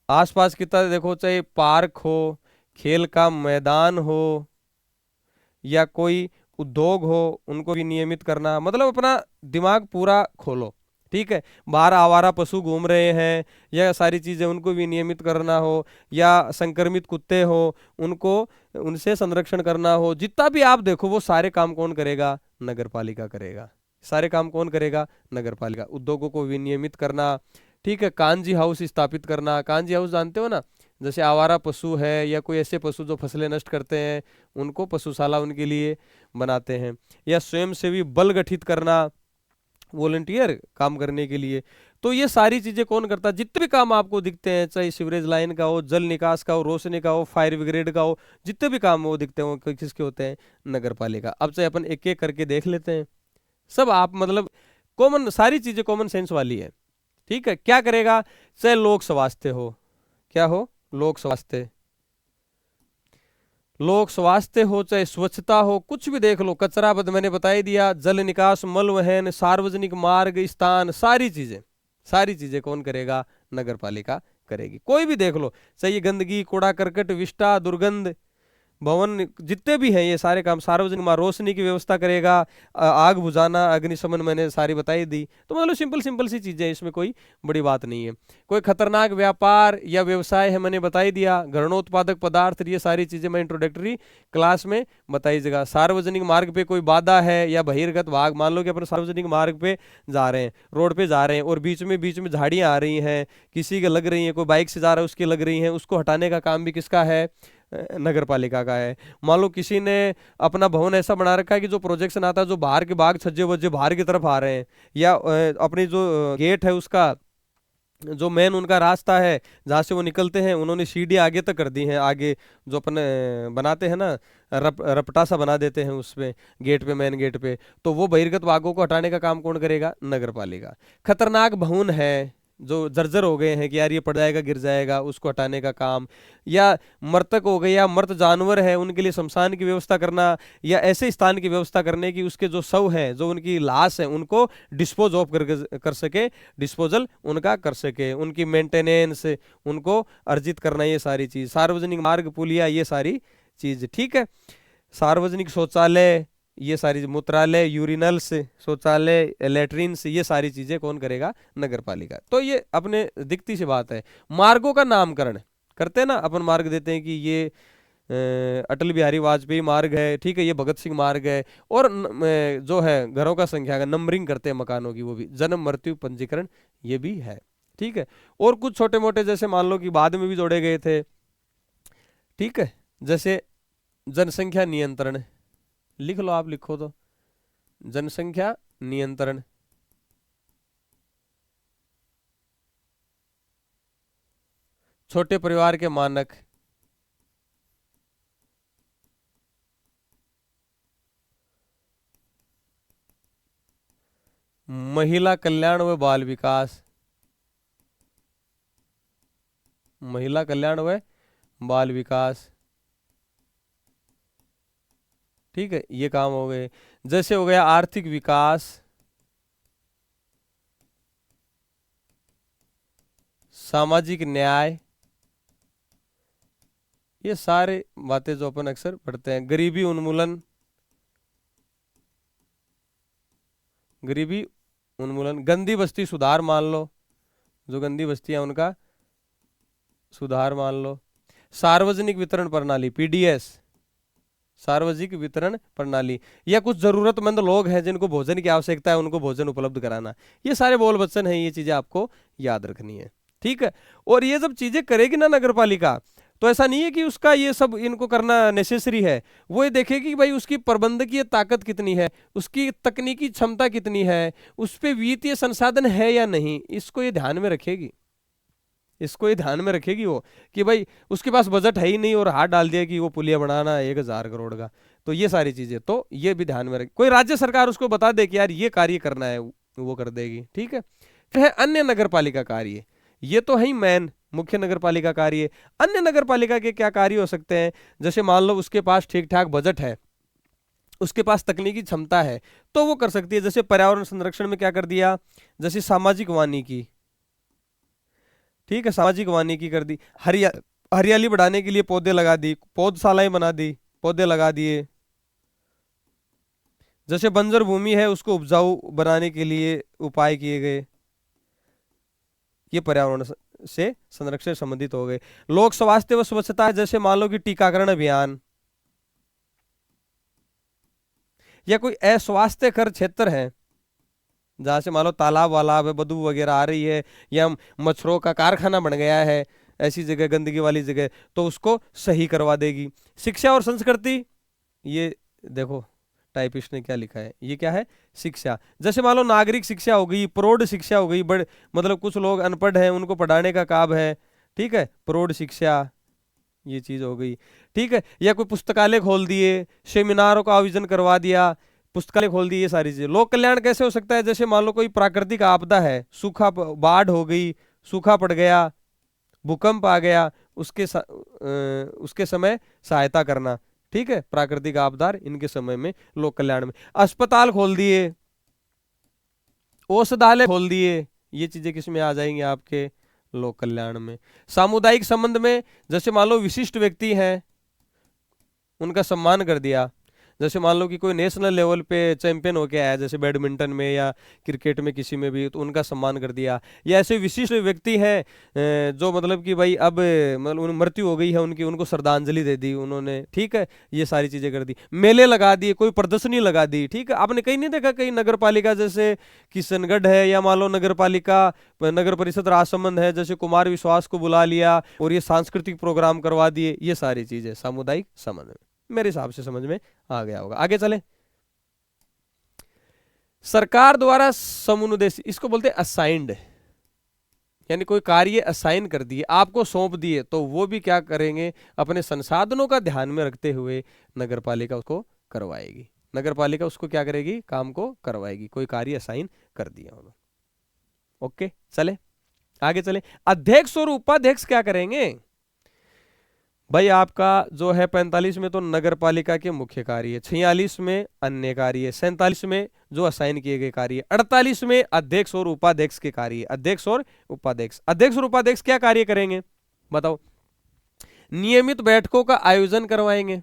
आसपास कितना देखो, चाहे पार्क हो, खेल का मैदान हो, या कोई उद्योग हो, उनको भी नियमित करना, मतलब अपना दिमाग पूरा खोलो, ठीक है। बाहर आवारा पशु घूम रहे हैं या सारी चीजें उनको भी नियमित करना हो, या संक्रमित कुत्ते हो उनको, उनसे संरक्षण करना हो, जितना भी आप देखो वो सारे काम कौन करेगा, नगर पालिका करेगा। सारे काम कौन करेगा, नगर पालिका। उद्योगों को विनियमित करना, ठीक है, कांजी हाउस स्थापित करना, कांजी हाउस जानते हो ना, जैसे आवारा पशु है या कोई ऐसे पशु जो फसलें नष्ट करते हैं उनको पशुशाला उनके लिए बनाते हैं, या स्वयंसेवी बल गठित करना, वॉलंटियर काम करने के लिए। तो ये सारी चीजें कौन करता है, जितने भी काम आपको दिखते हैं, चाहे सीवरेज लाइन का हो, जल निकास का हो, रोशनी का हो, फायर ब्रिगेड का हो, जितने भी काम वो दिखते हैं वो किसके होते हैं, नगर पालिका। अब चाहे अपन एक एक करके देख लेते हैं, सब आप मतलब कॉमन, सारी चीजें कॉमन सेंस वाली है, ठीक है। क्या करेगा, चाहे लोक स्वास्थ्य हो, क्या हो, लोक स्वास्थ्य, लोक स्वास्थ्य हो, चाहे स्वच्छता हो, कुछ भी देख लो, कचरा बद मैंने बता ही दिया, जल निकास, मल वहन, सार्वजनिक मार्ग स्थान, सारी चीजें कौन करेगा, नगर पालिका करेगी। कोई भी देख लो, चाहे ये गंदगी, कूड़ा करकट, विष्टा, दुर्गंध, भवन, जितने भी हैं ये सारे काम, सार्वजनिक रोशनी की व्यवस्था करेगा, आग बुझाना, अग्निशमन मैंने सारी बताई दी। तो मतलब सिंपल सिंपल सी चीजें हैं, इसमें कोई बड़ी बात नहीं है। कोई खतरनाक व्यापार या व्यवसाय है मैंने बता ही दिया, घरणोत्पादक पदार्थ, ये सारी चीजें मैं इंट्रोडक्टरी क्लास में बताई जगह। सार्वजनिक मार्ग पे कोई बाधा है या बहिर्गत भाग, मान लो कि अपन सार्वजनिक मार्ग पे जा रहे हैं, रोड पे जा रहे हैं, और बीच में झाड़ियां आ रही हैं, किसी के लग रही हैं, कोई बाइक से जा रहा है उसकी लग रही हैं, उसको हटाने का काम भी किसका है, नगर पालिका का है। मान लो किसी ने अपना भवन ऐसा बना रखा है कि जो प्रोजेक्शन आता है, जो बाहर के बाग छज्जे वज्जे बाहर की तरफ आ रहे हैं, या अपनी जो गेट है उसका जो मेन उनका रास्ता है जहाँ से वो निकलते हैं, उन्होंने सीढ़ी आगे तक कर दी है, आगे जो अपने बनाते हैं ना, रपटा सा बना देते हैं उसमें गेट पे, मेन गेट पे, तो वो बहिर्गत भागों को हटाने का काम कौन करेगा, नगर पालिका। खतरनाक भवन है जो जर्जर हो गए हैं कि यार ये पड़ जाएगा गिर जाएगा, उसको हटाने का काम, या मृतक हो गए या मृत जानवर है उनके लिए शमशान की व्यवस्था करना, या ऐसे स्थान की व्यवस्था करने की उसके जो शव है, जो उनकी लाश है, उनको डिस्पोज ऑफ कर सके, डिस्पोजल उनका कर सके, उनकी मेंटेनेंस उनको अर्जित करना, ये सारी चीज। सार्वजनिक मार्ग, पुलिया, ये सारी चीज, ठीक है। सार्वजनिक शौचालय, ये सारी मूत्रालय, यूरिनल्स, शौचालय, लेटरिन्स, ये सारी चीजें कौन करेगा, नगर पालिका। तो ये अपने दिखती सी बात है। मार्गों का नामकरण करते हैं ना अपन, मार्ग देते हैं कि ये अटल बिहारी वाजपेयी मार्ग है, ठीक है, ये भगत सिंह मार्ग है। और जो है घरों का संख्या का नंबरिंग करते हैं मकानों की, वो भी जन्म मृत्यु पंजीकरण ये भी है, ठीक है। और कुछ छोटे मोटे जैसे मान लो कि बाद में भी जोड़े गए थे, ठीक है, जैसे जनसंख्या नियंत्रण, लिख लो, आप लिखो तो, जनसंख्या नियंत्रण, छोटे परिवार के मानक, महिला कल्याण व बाल विकास, महिला कल्याण व बाल विकास, ठीक है, ये काम हो गए। जैसे हो गया आर्थिक विकास, सामाजिक न्याय, ये सारे बातें जो अपन अक्सर पढ़ते हैं। गरीबी उन्मूलन, गरीबी उन्मूलन, गंदी बस्ती सुधार मान लो, जो गंदी बस्तियां उनका सुधार मान लो। सार्वजनिक वितरण प्रणाली, पीडीएस, सार्वजनिक वितरण प्रणाली, या कुछ जरूरतमंद लोग हैं जिनको भोजन की आवश्यकता है उनको भोजन उपलब्ध कराना। ये सारे बोल वचन हैं, ये चीजें आपको याद रखनी है, ठीक है। और ये जब चीजें करेगी ना नगर पालिका, तो ऐसा नहीं है कि उसका ये सब इनको करना नेसेसरी है, वो ये देखेगी कि भाई उसकी प्रबंधकीय ताकत कितनी है, उसकी तकनीकी क्षमता कितनी है, उस पे वित्तीय संसाधन है या नहीं, इसको ये ध्यान में रखेगी, इसको ये ध्यान में रखेगी वो, कि भाई उसके पास बजट है ही नहीं और हाथ डाल दिया कि वो पुलिया बनाना है 1,000 करोड़ का, तो ये सारी चीजें तो ये भी ध्यान में रखे। कोई राज्य सरकार उसको बता दे कि यार ये कार्य करना है, वो कर देगी, ठीक है। फिर है अन्य नगर पालिका कार्य, ये तो है ही मेन मुख्य नगर पालिका कार्य। अन्य नगर पालिका के क्या कार्य हो सकते हैं, जैसे मान लो उसके पास ठीक ठाक बजट है, उसके पास तकनीकी क्षमता है, तो वो कर सकती है। जैसे पर्यावरण संरक्षण में क्या कर दिया, जैसे सामाजिक वानिकी, ठीक है, सामाजिक वानिकी कर दी, हरियाली बढ़ाने के लिए पौधे लगा दी, पौधशालाएं बना दी, पौधे लगा दिए। जैसे बंजर भूमि है उसको उपजाऊ बनाने के लिए उपाय किए गए, ये पर्यावरण से संरक्षण संबंधित हो गए। लोक स्वास्थ्य व स्वच्छता है, जैसे मान लो कि टीकाकरण अभियान, या कोई अस्वास्थ्यकर क्षेत्र है जहां से मान लो तालाब वालाब है, बदबू वगैरह आ रही है, या मच्छरों का कारखाना बन गया है, ऐसी जगह गंदगी वाली जगह, तो उसको सही करवा देगी। शिक्षा और संस्कृति, ये देखो टाइपिस्ट ने क्या लिखा है, ये क्या है, शिक्षा। जैसे मान लो नागरिक शिक्षा हो गई, प्रौढ़ शिक्षा हो गई, बड़े मतलब कुछ लोग अनपढ़ हैं उनको पढ़ाने का काम है, ठीक है, प्रौढ़ शिक्षा, ये चीज हो गई, ठीक है। या कोई पुस्तकालय खोल दिए, सेमिनारों का आयोजन करवा दिया, पुस्तकालय खोल दी, ये सारी चीजें। लोक कल्याण कैसे हो सकता है, जैसे मान लो कोई प्राकृतिक आपदा है, सूखा, बाढ़ हो गई, सूखा पड़ गया, भूकंप आ गया, उसके समय सहायता करना, ठीक है, प्राकृतिक आपदा इनके समय में लोक कल्याण में। अस्पताल खोल दिए, औषधालय खोल दिए, ये चीजें किसमें आ जाएंगे, आपके लोक कल्याण में। सामुदायिक संबंध में, जैसे मान लो विशिष्ट व्यक्ति हैं उनका सम्मान कर दिया, जैसे मान लो कि कोई नेशनल लेवल पे चैंपियन होके आया, जैसे बैडमिंटन में या क्रिकेट में किसी में भी, तो उनका सम्मान कर दिया। या ऐसे विशिष्ट व्यक्ति हैं जो मतलब कि भाई अब मतलब उन मृत्यु हो गई है उनकी, उनको श्रद्धांजलि दे दी उन्होंने, ठीक है, ये सारी चीजें कर दी। मेले लगा दिए, कोई प्रदर्शनी लगा दी, ठीक है। आपने कहीं नहीं देखा, कहीं नगर पालिका जैसे किशनगढ़ है, या मान लो नगर पालिका नगर परिषद राजसमंद है, जैसे कुमार विश्वास को बुला लिया और ये सांस्कृतिक प्रोग्राम करवा दिए, ये सारी चीजें सामुदायिक समन्वय, मेरे हिसाब से समझ में आ गया होगा। आगे चले, सरकार द्वारा समुन्देशित, इसको बोलते हैं असाइंड, यानी कोई कार्य असाइन कर दिए, आपको सौंप दिए, तो वो भी क्या करेंगे, अपने संसाधनों का ध्यान में रखते हुए नगर पालिका उसको करवाएगी, नगर पालिका उसको क्या करेगी, काम को करवाएगी, कोई कार्य असाइन कर दिया उन्होंने। ओके, चले आगे चले। अध्यक्ष और उपाध्यक्ष क्या करेंगे भाई, आपका जो है 45 में तो नगर पालिका के मुख्य कार्य, 46 में अन्य कार्य, 47 में जो असाइन किए गए कार्य, 48 में अध्यक्ष और उपाध्यक्ष के कार्य। अध्यक्ष और उपाध्यक्ष, अध्यक्ष और उपाध्यक्ष क्या कार्य करेंगे बताओ, नियमित बैठकों का आयोजन करवाएंगे,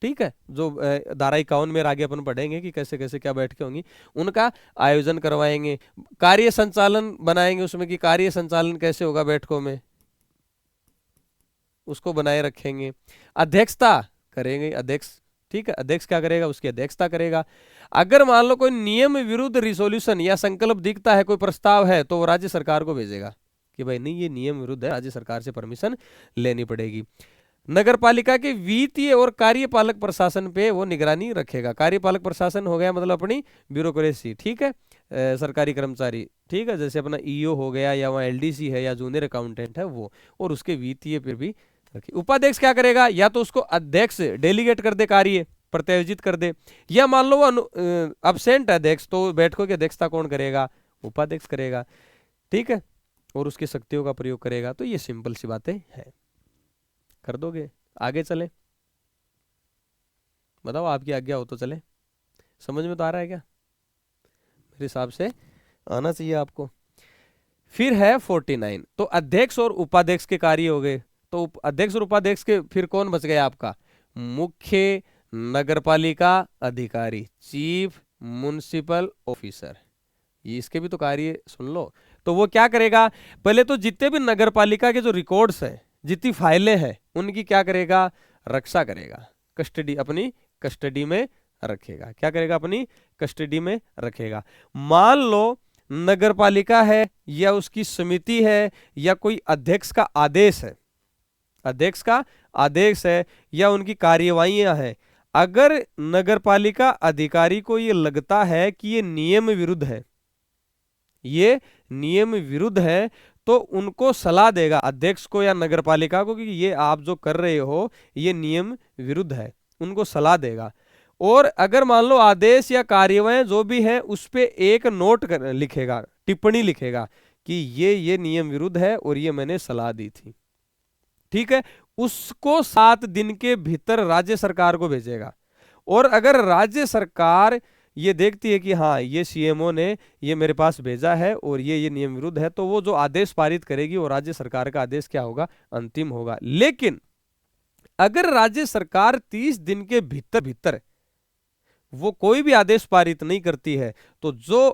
ठीक है, जो धारा 51 में आगे अपन पढ़ेंगे कि कैसे कैसे क्या बैठकें होंगी, उनका आयोजन करवाएंगे। कार्य संचालन बनाएंगे उसमें कि कार्य संचालन कैसे होगा बैठकों में, उसको बनाए रखेंगे। अध्यक्षता करेंगे अध्यक्ष, ठीक है, अध्यक्ष क्या करेगा, उसकी अध्यक्षता करेगा। अगर मान लो कोई नियम विरुद्ध रिसोल्यूशन या संकल्प दिखता है, कोई प्रस्ताव है, तो वो राज्य सरकार को भेजेगा कि भाई नहीं ये नियम विरुद्ध है, राज्य सरकार से परमिशन लेनी पड़ेगी। नगर पालिका के वित्तीय और कार्यपालक प्रशासन पे वो निगरानी रखेगा। कार्यपालक प्रशासन हो गया मतलब अपनी ब्यूरोक्रेसी, ठीक है, सरकारी कर्मचारी, ठीक है, जैसे अपना ईओ हो गया या वहाँ एलडीसी है या जूनियर अकाउंटेंट है वो, और उसके वित्तीय पे भी रखे। उपाध्यक्ष क्या करेगा, या तो उसको अध्यक्ष डेलीगेट कर दे, कार्य प्रत्यायोजित कर दे, या मान लो वो अब्सेंट अध्यक्ष, तो बैठकों की अध्यक्षता कौन करेगा, उपाध्यक्ष करेगा, ठीक है, और उसकी शक्तियों का प्रयोग करेगा। तो ये सिंपल सी बातें हैं, कर दोगे। आगे चले, बताओ आपकी आज्ञा हो तो चले। समझ में तो आ रहा है क्या? मेरे हिसाब से आना चाहिए आपको। फिर है 49, तो अध्यक्ष और उपाध्यक्ष के कार्य हो गए। तो अध्यक्ष और उपाध्यक्ष के फिर कौन बच गया आपका, मुख्य नगरपालिका अधिकारी, चीफ म्युनिसिपल ऑफिसर। ये इसके भी तो कार्य सुन लो। तो वो क्या करेगा, पहले तो जितने भी नगरपालिका के जो रिकॉर्ड्स हैं, जितनी फाइलें हैं, उनकी क्या करेगा, रक्षा करेगा, कस्टडी, अपनी कस्टडी में रखेगा। क्या करेगा, अपनी कस्टडी में रखेगा। मान लो नगरपालिका है या उसकी समिति है या कोई अध्यक्ष का आदेश है, अध्यक्ष का आदेश है या उनकी कार्यवाहियां हैं, अगर नगरपालिका अधिकारी को ये लगता है कि ये नियम विरुद्ध है, ये नियम विरुद्ध है, तो उनको सलाह देगा, अध्यक्ष को या नगरपालिका को, कि ये आप जो कर रहे हो ये नियम विरुद्ध है, उनको सलाह देगा। और अगर मान लो आदेश या कार्यवाही जो भी है उस पे एक नोट लिखेगा, टिप्पणी लिखेगा कि ये नियम विरुद्ध है और ये मैंने सलाह दी थी, ठीक है, उसको 7 दिन के भीतर राज्य सरकार को भेजेगा। और अगर राज्य सरकार ये देखती है कि हाँ ये सीएमओ ने ये मेरे पास भेजा है और ये नियम विरुद्ध है, तो वो जो आदेश पारित करेगी वो राज्य सरकार का आदेश क्या होगा, अंतिम होगा। लेकिन अगर राज्य सरकार 30 दिन के भीतर भीतर वो कोई भी आदेश पारित नहीं करती है, तो जो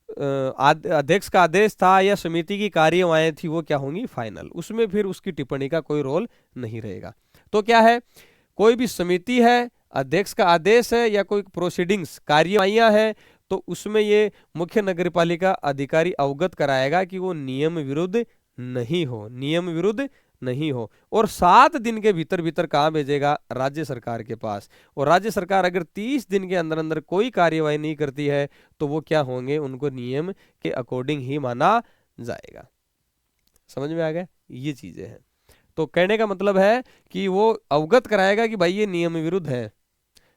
अध्यक्ष का आदेश था या समिति की कार्यवाही थी वो क्या होंगी, फाइनल। उसमें फिर उसकी टिप्पणी का कोई रोल नहीं रहेगा। तो क्या है, कोई भी समिति है, अध्यक्ष का आदेश है या कोई प्रोसीडिंग्स कार्यवाहियां है, तो उसमें ये मुख्य नगरपालिका अधिकारी अवगत कराएगा कि वो नियम विरुद्ध नहीं हो, नियम विरुद्ध नहीं हो। और 7 दिन के भीतर भीतर कहाँ भेजेगा, राज्य सरकार के पास। और राज्य सरकार अगर 30 दिन के अंदर अंदर कोई कार्यवाही नहीं करती है, तो वो क्या होंगे, उनको नियम के अकॉर्डिंग ही माना जाएगा। समझ में आ गया, ये चीजें हैं। तो कहने का मतलब है कि वो अवगत कराएगा कि भाई ये नियम विरुद्ध है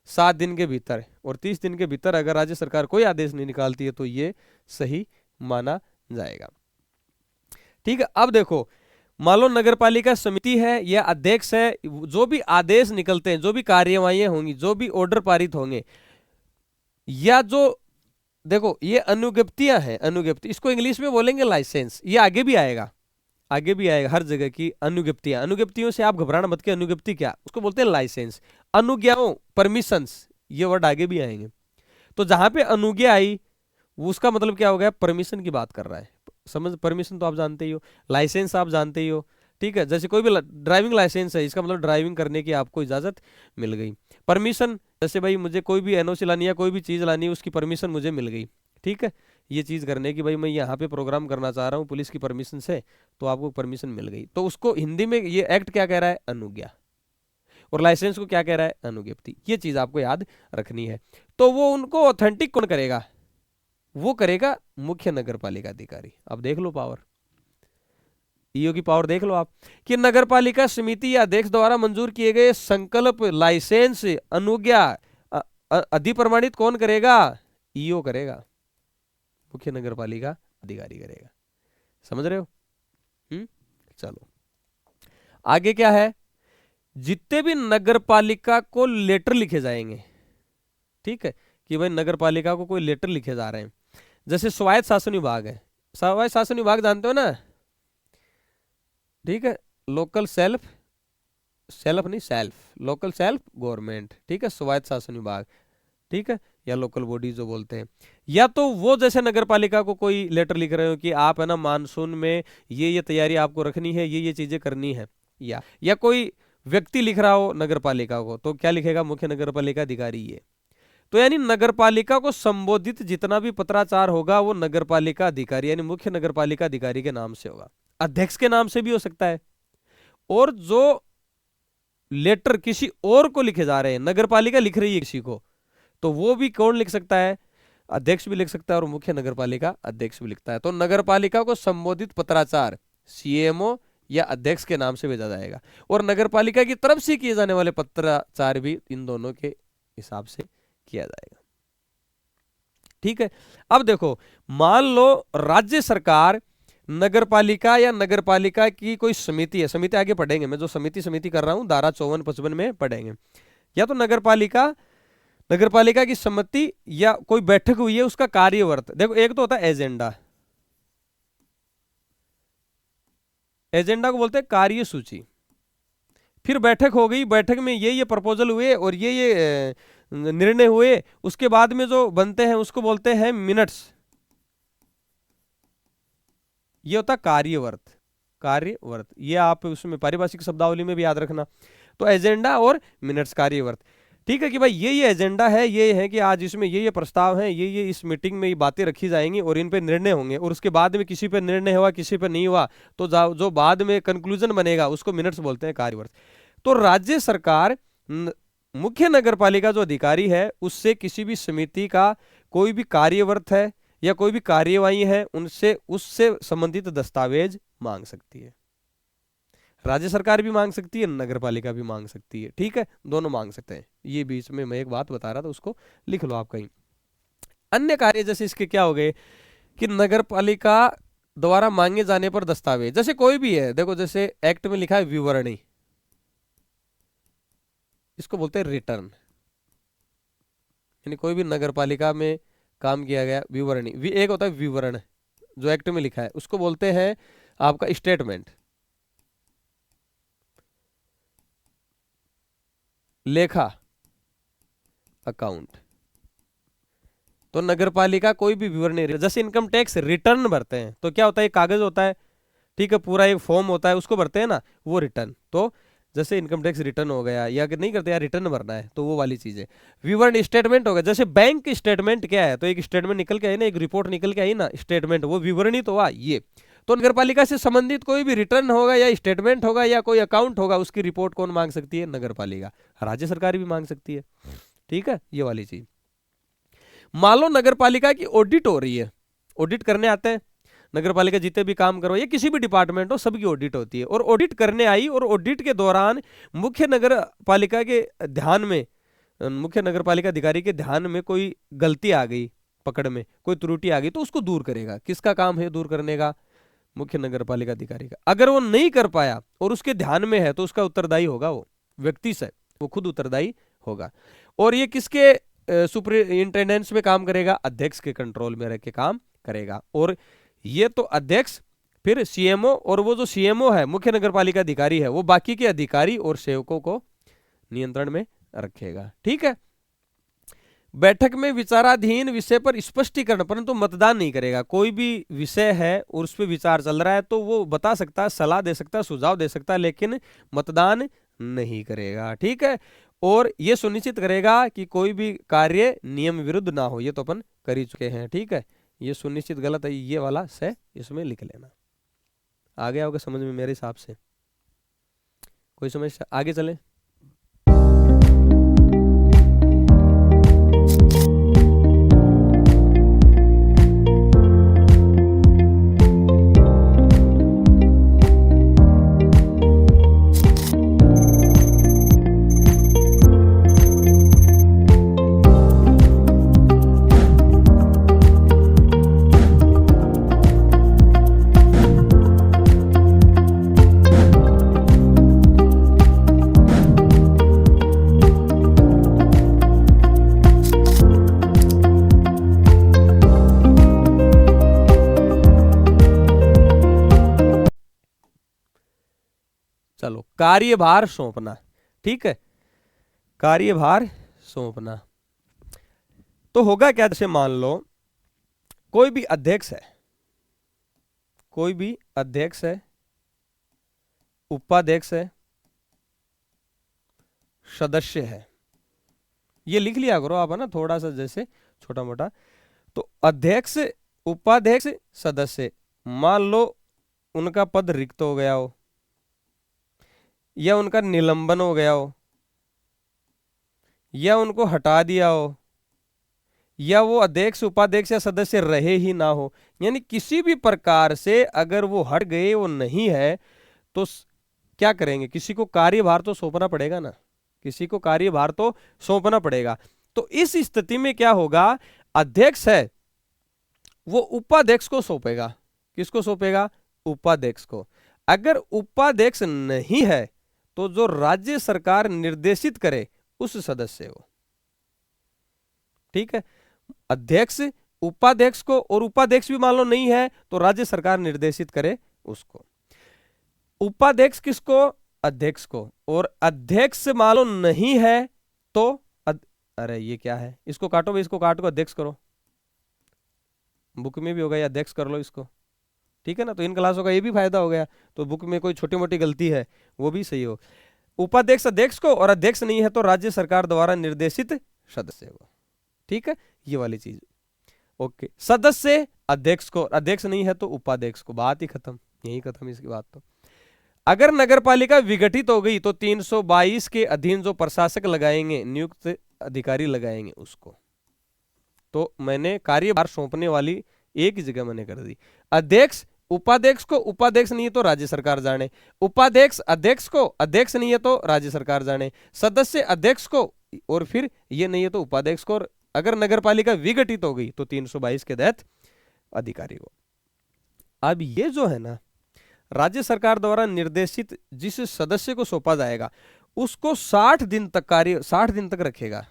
7 दिन के भीतर, और 30 दिन के भीतर अगर राज्य सरकार कोई आदेश नहीं निकालती है तो ये सही माना जाएगा। ठीक है, अब देखो, मान लो नगरपालिका समिति है या अध्यक्ष है, जो भी आदेश निकलते हैं, जो भी कार्यवाहियां होंगी, जो भी ऑर्डर पारित होंगे, या जो देखो ये अनुज्ञप्तियां हैं, अनुज्ञप्ति इसको इंग्लिश में बोलेंगे लाइसेंस, ये आगे भी आएगा, आगे भी आएगा हर जगह की अनुज्ञप्तियां। अनुज्ञप्तियों से आप घबराना मत, के अनुज्ञप्ति क्या, उसको बोलते हैं लाइसेंस। अनुज्ञाओं, परमिशंस, ये वर्ड आगे भी आएंगे। तो जहां पे अनुज्ञा आई उसका मतलब क्या हो गया, परमिशन की बात कर रहा है। समझ, परमिशन तो आप जानते ही हो, लाइसेंस आप जानते ही हो, ठीक है। जैसे कोई भी ड्राइविंग लाइसेंस है, इसका मतलब ड्राइविंग करने की आपको इजाजत मिल गई। परमिशन, जैसे भाई मुझे कोई भी एनओसी लानी है, कोई भी चीज लानी है, उसकी परमिशन मुझे मिल गई, ठीक है, ये चीज करने की, भाई मैं यहाँ पे प्रोग्राम करना चाह रहा हूँ पुलिस की परमिशन से, तो आपको परमिशन मिल गई। तो उसको हिंदी में ये एक्ट क्या कह रहा है, अनुज्ञा। और लाइसेंस को क्या कह रहा है, अनुज्ञप्ति। ये चीज आपको याद रखनी है। तो वो उनको ऑथेंटिक कौन करेगा, वो करेगा मुख्य नगरपालिका अधिकारी। अब देख लो पावर, ईओ की पावर देख लो आप, कि नगरपालिका समिति या अध्यक्ष द्वारा मंजूर किए गए संकल्प, लाइसेंस, अनुज्ञा अधिप्रमाणित कौन करेगा, ईओ करेगा, मुख्य नगरपालिका अधिकारी करेगा। समझ रहे हो? चलो आगे क्या है, जितने भी नगरपालिका को लेटर लिखे जाएंगे, ठीक है, कि भाई नगरपालिका को कोई लेटर लिखे जा रहे हैं, जैसे स्वायत्त शासन विभाग है, स्वायत्त शासन विभाग जानते हो ना, ठीक है, local self local self government, ठीक है, स्वायत्त शासन विभाग, ठीक है, या लोकल बॉडी जो बोलते हैं। या तो वो जैसे नगरपालिका को कोई लेटर लिख रहे हो कि आप है ना मानसून में ये तैयारी आपको रखनी है, ये चीजें करनी है, या कोई व्यक्ति लिख रहा हो नगर पालिका को, तो क्या लिखेगा, मुख्य नगर पालिका अधिकारी ये। तो यानी नगर पालिका को संबोधित जितना भी पत्राचार होगा वो नगर पालिका अधिकारी यानी मुख्य नगर पालिका अधिकारी के नाम से होगा। अध्यक्ष के नाम से भी हो सकता है, और जो लेटर किसी और को लिखे जा रहे हैं, नगर पालिका लिख रही है किसी को, तो वो भी कौन लिख सकता है, अध्यक्ष भी लिख सकता है और मुख्य नगर पालिका अध्यक्ष भी लिखता है। तो नगर पालिका को संबोधित पत्राचार सीएमओ या अध्यक्ष के नाम से भेजा जाएगा, और नगर पालिका की तरफ से किए जाने वाले पत्राचार भी इन दोनों के हिसाब से किया जाएगा। ठीक है। अब देखो, मान लो राज्य सरकार नगर पालिका या नगर पालिका की कोई समिति है, समिति आगे पढ़ेंगे, मैं जो समिति कर रहा हूं धारा 54-55 में पढ़ेंगे, या तो नगर पालिका की सम्मति या कोई बैठक हुई है उसका कार्यवर्त। देखो, एक तो होता है एजेंडा, एजेंडा को बोलते हैं कार्यसूची। फिर बैठक हो गई, बैठक में ये प्रपोजल हुए और ये निर्णय हुए, उसके बाद में जो बनते हैं उसको बोलते हैं मिनट्स। ये होता कार्यवर्त, ये आप उसमें पारिभाषिक शब्दावली में भी याद रखना। तो एजेंडा और मिनट्स, कार्यवर्त। ठीक है कि भाई ये एजेंडा है, ये है कि आज इसमें ये प्रस्ताव है, ये इस मीटिंग में ये बातें रखी जाएंगी और इन पे निर्णय होंगे, और उसके बाद में किसी पे निर्णय हुआ किसी पे नहीं हुआ, तो जो बाद में कंक्लूजन बनेगा उसको मिनट्स बोलते हैं, कार्यवर्त। तो राज्य सरकार मुख्य नगर पालिका जो अधिकारी है उससे किसी भी समिति का कोई भी कार्यवर्त है या कोई भी कार्यवाही है उससे संबंधित दस्तावेज मांग सकती है। राज्य सरकार भी मांग सकती है, नगर पालिका भी मांग सकती है। ठीक है, दोनों मांग सकते हैं। ये बीच में मैं एक बात बता रहा था, उसको लिख लो आप कहीं। अन्य कार्य जैसे इसके क्या हो गए कि नगर पालिका द्वारा मांगे जाने पर दस्तावेज, जैसे कोई भी है, देखो जैसे एक्ट में लिखा है विवरणी, इसको बोलते हैं रिटर्न, यानी कोई भी नगर पालिका में काम किया गया विवरणी। एक होता है विवरण जो एक्ट में लिखा है, उसको बोलते हैं आपका स्टेटमेंट, लेखा, अकाउंट। तो नगर पालिका कोई भी विवरणी, जैसे इनकम टैक्स रिटर्न भरते हैं तो क्या होता है, कागज होता है, ठीक है, पूरा एक फॉर्म होता है, उसको भरते हैं ना, वो रिटर्न। तो जैसे इनकम टैक्स रिटर्न हो गया, या नहीं करते यार रिटर्न भरना है, तो वो वाली चीज है। विवरण स्टेटमेंट हो गया, जैसे बैंक स्टेटमेंट क्या है, तो एक स्टेटमेंट निकल के आई ना, एक रिपोर्ट निकल के आई ना, स्टेटमेंट, वो विवरणी तो हुआ ये। तो नगर पालिका से संबंधित कोई भी रिटर्न होगा या स्टेटमेंट होगा या कोई अकाउंट होगा, उसकी रिपोर्ट कौन मांग सकती है, नगर पालिका। राज्य सरकार भी मांग सकती है। ठीक है, ये वाली चीज। मान लो नगर पालिका की ऑडिट हो रही है, ऑडिट करने आते हैं नगर पालिका, जितने भी काम करो या किसी भी डिपार्टमेंट हो, सबकी ऑडिट होती है, और ऑडिट करने आई, और ऑडिट के दौरान मुख्य नगर पालिका के ध्यान में, मुख्य नगर पालिका अधिकारी के ध्यान में कोई गलती आ गई, पकड़ में कोई त्रुटि आ गई, तो उसको दूर करेगा। किसका काम है दूर करने का, मुख्य नगर पालिका अधिकारी का। अगर वो नहीं कर पाया और उसके ध्यान में है, तो उसका उत्तरदायी होगा वो व्यक्ति से, वो खुद उत्तरदायी होगा। और ये किसके सुपरिंटेंडेंस में काम करेगा, अध्यक्ष के कंट्रोल में रह के काम करेगा। और ये तो अध्यक्ष, फिर सीएमओ, और वो जो सीएमओ है मुख्य नगर पालिका अधिकारी है, वो बाकी के अधिकारी और सेवकों को नियंत्रण में रखेगा। ठीक है। बैठक में विचाराधीन विषय पर स्पष्टीकरण, परंतु मतदान नहीं करेगा। कोई भी विषय है और उस पर विचार चल रहा है तो वो बता सकता है, सलाह दे सकता है, सुझाव दे सकता है, लेकिन मतदान नहीं करेगा। ठीक है। और ये सुनिश्चित करेगा कि कोई भी कार्य नियम विरुद्ध ना हो, ये तो अपन कर ही चुके हैं। ठीक है, ये सुनिश्चित गलत है, ये वाला से इसमें लिख लेना। आ गया होगा समझ में मेरे हिसाब से, कोई समस्या? आगे चले। चलो, कार्यभार सौंपना। ठीक है, कार्यभार सौंपना तो होगा क्या, जैसे मान लो कोई भी अध्यक्ष है, कोई भी अध्यक्ष है, उपाध्यक्ष है, सदस्य है। ये लिख लिया करो आप, है ना, थोड़ा सा जैसे छोटा मोटा। तो अध्यक्ष, उपाध्यक्ष, सदस्य, मान लो उनका पद रिक्त हो गया हो या उनका निलंबन हो गया हो या उनको हटा दिया हो या वो अध्यक्ष, उपाध्यक्ष या सदस्य रहे ही ना हो, यानी किसी भी प्रकार से अगर वो हट गए, वो नहीं है, तो क्या करेंगे? किसी को कार्यभार तो सौंपना पड़ेगा ना, किसी को कार्यभार तो सौंपना पड़ेगा। तो इस स्थिति में क्या होगा? अध्यक्ष है वो उपाध्यक्ष को सौंपेगा। किसको सौंपेगा? उपाध्यक्ष को। अगर उपाध्यक्ष नहीं है तो जो राज्य सरकार निर्देशित करे उस सदस्य को। ठीक है, अध्यक्ष उपाध्यक्ष को, और उपाध्यक्ष भी मान लो नहीं है तो राज्य सरकार निर्देशित करे उसको। उपाध्यक्ष किसको? अध्यक्ष को। और अध्यक्ष मान लो नहीं है तो अरे ये क्या है, इसको काटो भाई, इसको काट को अध्यक्ष करो, बुक में भी होगा, या अध्यक्ष कर लो इसको। ठीक है ना, तो इन क्लासों का ये भी फायदा हो गया। तो बुक में कोई छोटी मोटी गलती है वो भी सही हो। उपाध्यक्ष अध्यक्ष को, और अध्यक्ष नहीं है तो राज्य सरकार द्वारा निर्देशित सदस्य को। ठीक है, ये वाली चीज। ओके, सदस्य अध्यक्ष को, अध्यक्ष नहीं है तो उपाध्यक्ष को, बात ही खत्म, यही खत्म इसकी बात। तो अगर नगरपालिका विघटित हो गई तो 322 के अधीन जो प्रशासक लगाएंगे, नियुक्त अधिकारी लगाएंगे उसको। तो मैंने कार्यभार सौंपने वाली एक ही जगह मैंने कर दी। अध्यक्ष उपाध्यक्ष को, उपाध्यक्ष नहीं है तो राज्य सरकार जाने। उपाध्यक्ष अध्यक्ष को, अध्यक्ष नहीं है तो राज्य सरकार जाने। सदस्य अध्यक्ष को, और फिर ये नहीं है तो उपाध्यक्ष को। और अगर नगरपालिका विघटित हो गई तो 322 के तहत अधिकारी को। अब ये जो है ना, राज्य सरकार द्वारा निर्देशित जिस सदस्य को सौंपा जाएगा उसको 60 दिन तक कार्य, 60 दिन तक रखेगा,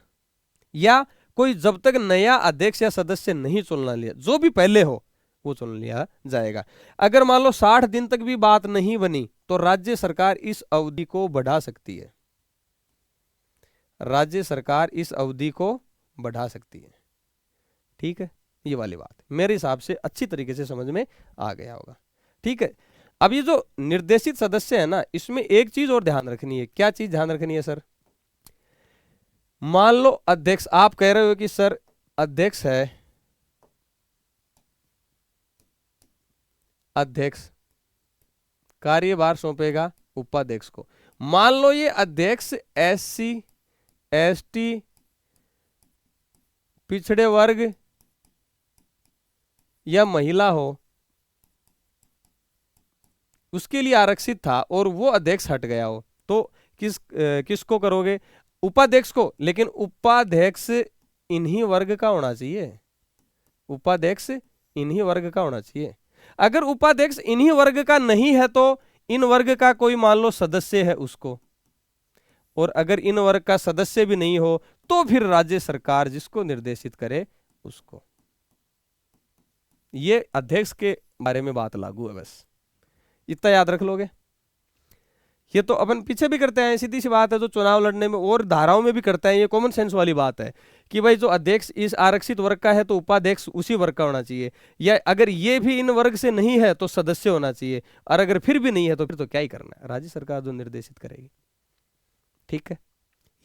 या कोई जब तक नया अध्यक्ष या सदस्य नहीं चुनना लिया, जो भी पहले हो वो चुन लिया जाएगा। अगर मान लो 60 दिन तक भी बात नहीं बनी तो राज्य सरकार इस अवधि को बढ़ा सकती है। राज्य सरकार इस अवधि को बढ़ा सकती है। ठीक है, ये वाली बात मेरे हिसाब से अच्छी तरीके से समझ में आ गया होगा। ठीक है, अब ये जो निर्देशित सदस्य है ना, इसमें एक चीज और ध्यान रखनी है। क्या चीज ध्यान रखनी है सर? मान लो अध्यक्ष, आप कह रहे हो कि सर अध्यक्ष है, अध्यक्ष कार्यभार सौंपेगा उपाध्यक्ष को। मान लो ये अध्यक्ष SC ST पिछड़े वर्ग या महिला हो, उसके लिए आरक्षित था और वो अध्यक्ष हट गया हो, तो किसको करोगे? उपाध्यक्ष को। लेकिन उपाध्यक्ष इन्हीं वर्ग का होना चाहिए, उपाध्यक्ष इन्हीं वर्ग का होना चाहिए। अगर उपाध्यक्ष इन्हीं वर्ग का नहीं है तो इन वर्ग का कोई मान लो सदस्य है उसको, और अगर इन वर्ग का सदस्य भी नहीं हो तो फिर राज्य सरकार जिसको निर्देशित करे उसको। ये अध्यक्ष के बारे में बात लागू है, बस इतना याद रख लोगे। ये तो अपन पीछे भी करते हैं, सीधी सी बात है, जो चुनाव लड़ने में और धाराओं में भी करते हैं। ये कॉमन सेंस वाली बात है कि भाई जो अध्यक्ष इस आरक्षित वर्ग का है तो उपाध्यक्ष उसी वर्ग का होना चाहिए, या अगर ये भी इन वर्ग से नहीं है तो सदस्य होना चाहिए, और अगर फिर भी नहीं है तो फिर तो क्या ही करना है, राज्य सरकार जो निर्देशित करेगी। ठीक है,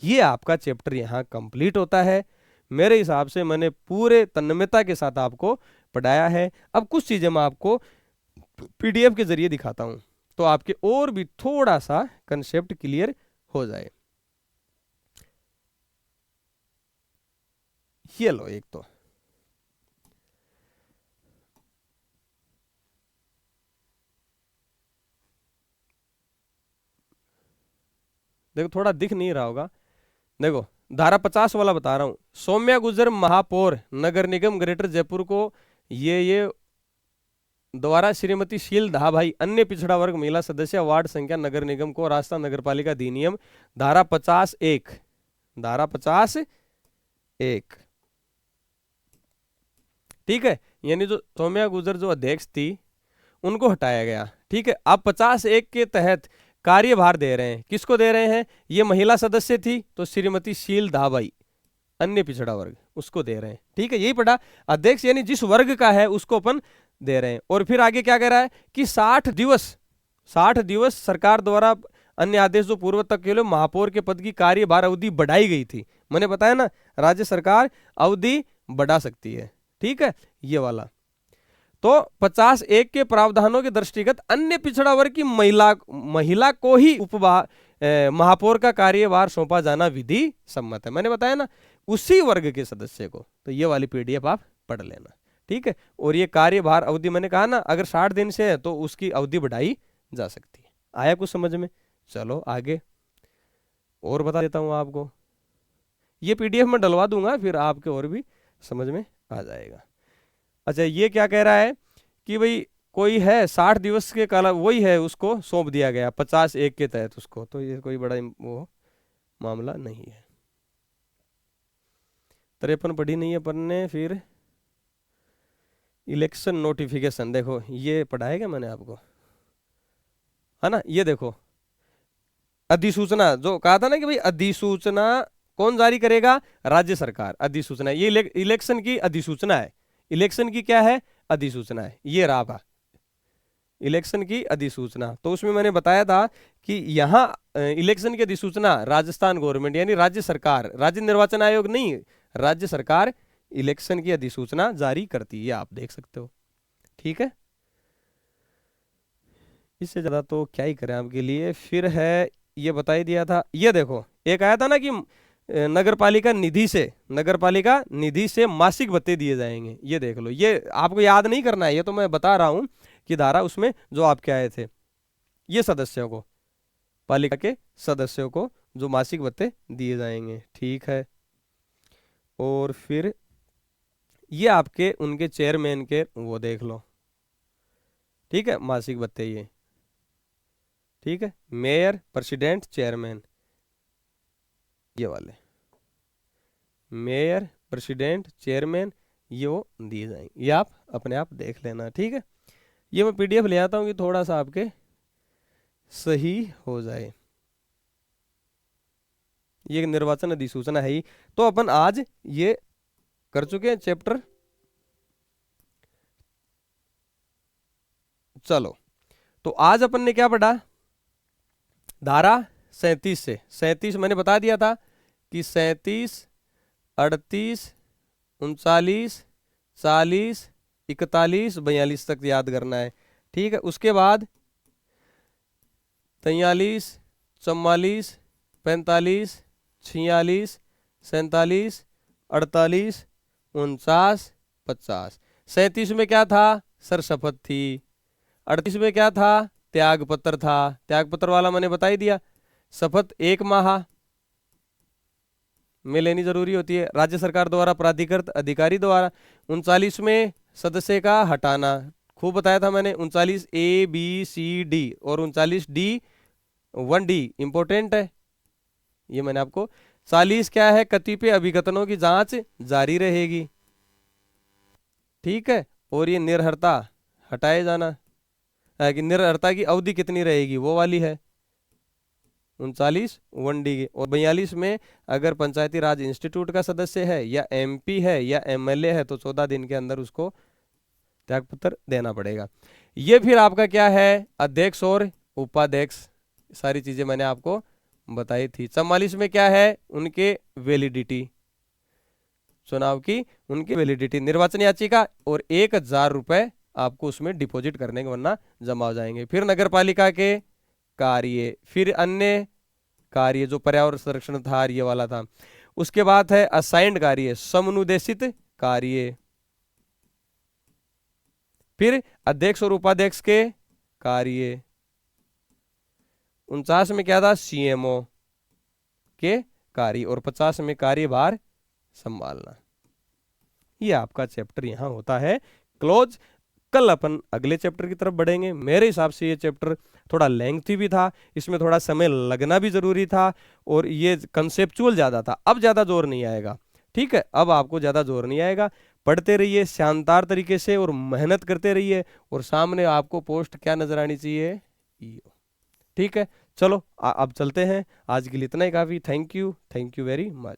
ये आपका चैप्टर यहाँ कंप्लीट होता है। मेरे हिसाब से मैंने पूरे तन्मयता के साथ आपको पढ़ाया है। अब कुछ चीजें मैं आपको PDF के जरिए दिखाता हूं तो आपके और भी थोड़ा सा कंसेप्ट क्लियर हो जाए। ये लो, एक तो देखो, थोड़ा दिख नहीं रहा होगा, देखो धारा 50 वाला बता रहा हूं। सौम्या गुजर महापौर नगर निगम ग्रेटर जयपुर को ये द्वारा श्रीमती शील धाभाई अन्य पिछड़ा वर्ग महिला सदस्य वार्ड संख्या नगर निगम को राजस्थान नगरपालिका अधिनियम धारा 50(1), धारा 50(1), ठीक है, यानी जो सौम्या गुजर जो अध्यक्ष थी उनको हटाया गया। ठीक है, अब 50(1) के तहत कार्यभार दे रहे हैं। किसको दे रहे हैं? ये महिला सदस्य थी तो श्रीमती शील धाभाई अन्य पिछड़ा वर्ग उसको दे रहे हैं। ठीक है, यही पढ़ा, अध्यक्ष यानी जिस वर्ग का है उसको अपन दे रहे हैं। और फिर आगे क्या कह रहा है कि 60 दिवस 60 दिवस सरकार द्वारा अन्य आदेश जो पूर्व तक के लिए महापौर के पद की कार्यभार अवधि बढ़ाई गई थी। मैंने बताया ना, राज्य सरकार अवधि बढ़ा सकती है। ठीक है, ये वाला। तो 50(1) के प्रावधानों के दृष्टिगत अन्य पिछड़ा वर्ग की महिला को ही महापौर का कार्यभार सौंपा जाना विधि सम्मत है। मैंने बताया ना, उसी वर्ग के सदस्य को। तो ये वाली पीडीएफ आप पढ़ लेना। ठीक है, और ये कार्यभार अवधि मैंने कहा ना, अगर 60 दिन से है तो उसकी अवधि बढ़ाई जा सकती है। आया कुछ समझ में? चलो आगे और बता देता हूं आपको। ये पीडीएफ में डलवा दूंगा, फिर आपके और भी समझ में आ जाएगा। अच्छा, ये क्या कह रहा है कि भाई कोई है 60 दिवस के काला, वही है, उसको सौंप दिया गया 50(1) के तहत उसको। तो ये कोई बड़ा वो मामला नहीं है। 53 पढ़ी नहीं है अपन ने। फिर इलेक्शन नोटिफिकेशन, देखो ये पढ़ा है क्या मैंने आपको, है ना? ये देखो अधिसूचना, जो कहा था ना कि भाई अधिसूचना कौन जारी करेगा? राज्य सरकार। अधिसूचना, ये इलेक्शन की अधिसूचना है। इलेक्शन की क्या है? अधिसूचना है। ये रहा इलेक्शन की अधिसूचना। तो उसमें मैंने बताया था कि यहाँ इलेक्शन की अधिसूचना राजस्थान गवर्नमेंट यानी राज्य सरकार, राज्य निर्वाचन आयोग नहीं, राज्य सरकार इलेक्शन की अधिसूचना जारी करती है। आप देख सकते हो। ठीक है, इससे ज्यादा तो क्या ही करें आपके लिए। फिर है, ये बता ही दिया था। ये देखो, एक आया था ना कि नगरपालिका निधि से मासिक भत्ते दिए जाएंगे। ये देख लो, ये आपको याद नहीं करना है, ये तो मैं बता रहा हूं कि धारा उसमें जो आपके आए थे, ये सदस्यों को, पालिका के सदस्यों को जो मासिक भत्ते दिए जाएंगे। ठीक है, और फिर ये आपके उनके चेयरमैन के वो देख लो। ठीक है, मासिक भत्ते ये। ठीक है, मेयर, प्रेसिडेंट, चेयरमैन, ये वाले मेयर, प्रेसिडेंट, चेयरमैन, ये वो दिए जाएंगे। ये आप अपने आप देख लेना। ठीक है, ये मैं पीडीएफ ले आता हूँ कि थोड़ा सा आपके सही हो जाए। ये निर्वाचन अधिसूचना है ही। तो अपन आज ये कर चुके हैं चैप्टर। चलो, तो आज अपन ने क्या पढ़ा? धारा 37 से 37 मैंने बता दिया था कि 37, 38, 39, 40, 41, 42 तक याद करना है। ठीक है, उसके बाद 43, 44, 45, 46, 47, 48, 49, 50। 37 में क्या था? सर शपथ थी। 38 में क्या था? त्याग पत्र था। त्याग पत्र वाला मैंने बता ही दिया। शपथ 1 माह में लेनी जरूरी होती है राज्य सरकार द्वारा प्राधिकृत अधिकारी द्वारा। 39 में सदस्य का हटाना, खूब बताया था मैंने। 39 ABCD और 39 D1D इंपोर्टेंट है, ये मैंने आपको। 40 क्या है? कतिपय अभिकथनों की जांच जारी रहेगी। ठीक है, और ये निर्हरता हटाए जाना, कि निर्हरता की अवधि कितनी रहेगी वो वाली है 39 1D की। और 42 में अगर पंचायती राज इंस्टीट्यूट का सदस्य है या MP है या MLA है तो 14 दिन के अंदर उसको त्यागपत्र देना पड़ेगा। ये फिर आपका क्या है? अध्यक्ष और उपाध्यक्ष, सारी चीजें मैंने आपको बताई थी। 44 में क्या है? उनके वैलिडिटी, चुनाव की उनकी वैलिडिटी, निर्वाचन याचिका, और 1000 रुपए आपको उसमें डिपॉजिट करने के वरना जमा हो जाएंगे। फिर नगरपालिका के कार्य, फिर अन्य कार्य जो पर्यावरण संरक्षण था, ये वाला था। उसके बाद है असाइंड कार्य, समनुदेशित कार्य। फिर अध्यक्ष और उपाध्यक्ष के कार्य। 49 में क्या था? CMO के कार्य। और 50 में कार्यभार संभालना। ये आपका चैप्टर यहां होता है क्लोज। कल अपन अगले चैप्टर की तरफ बढ़ेंगे। मेरे हिसाब से ये चैप्टर थोड़ा लेंथी भी था, इसमें थोड़ा समय लगना भी जरूरी था, और ये कंसेप्चुअल ज्यादा था। अब ज्यादा जोर नहीं आएगा। ठीक है, अब आपको ज्यादा जोर नहीं आएगा। पढ़ते रहिए शानदार तरीके से और मेहनत करते रहिए, और सामने आपको पोस्ट क्या नजर आनी चाहिए? ठीक है, चलो अब चलते हैं। आज के लिए इतना ही काफी। Thank you very much.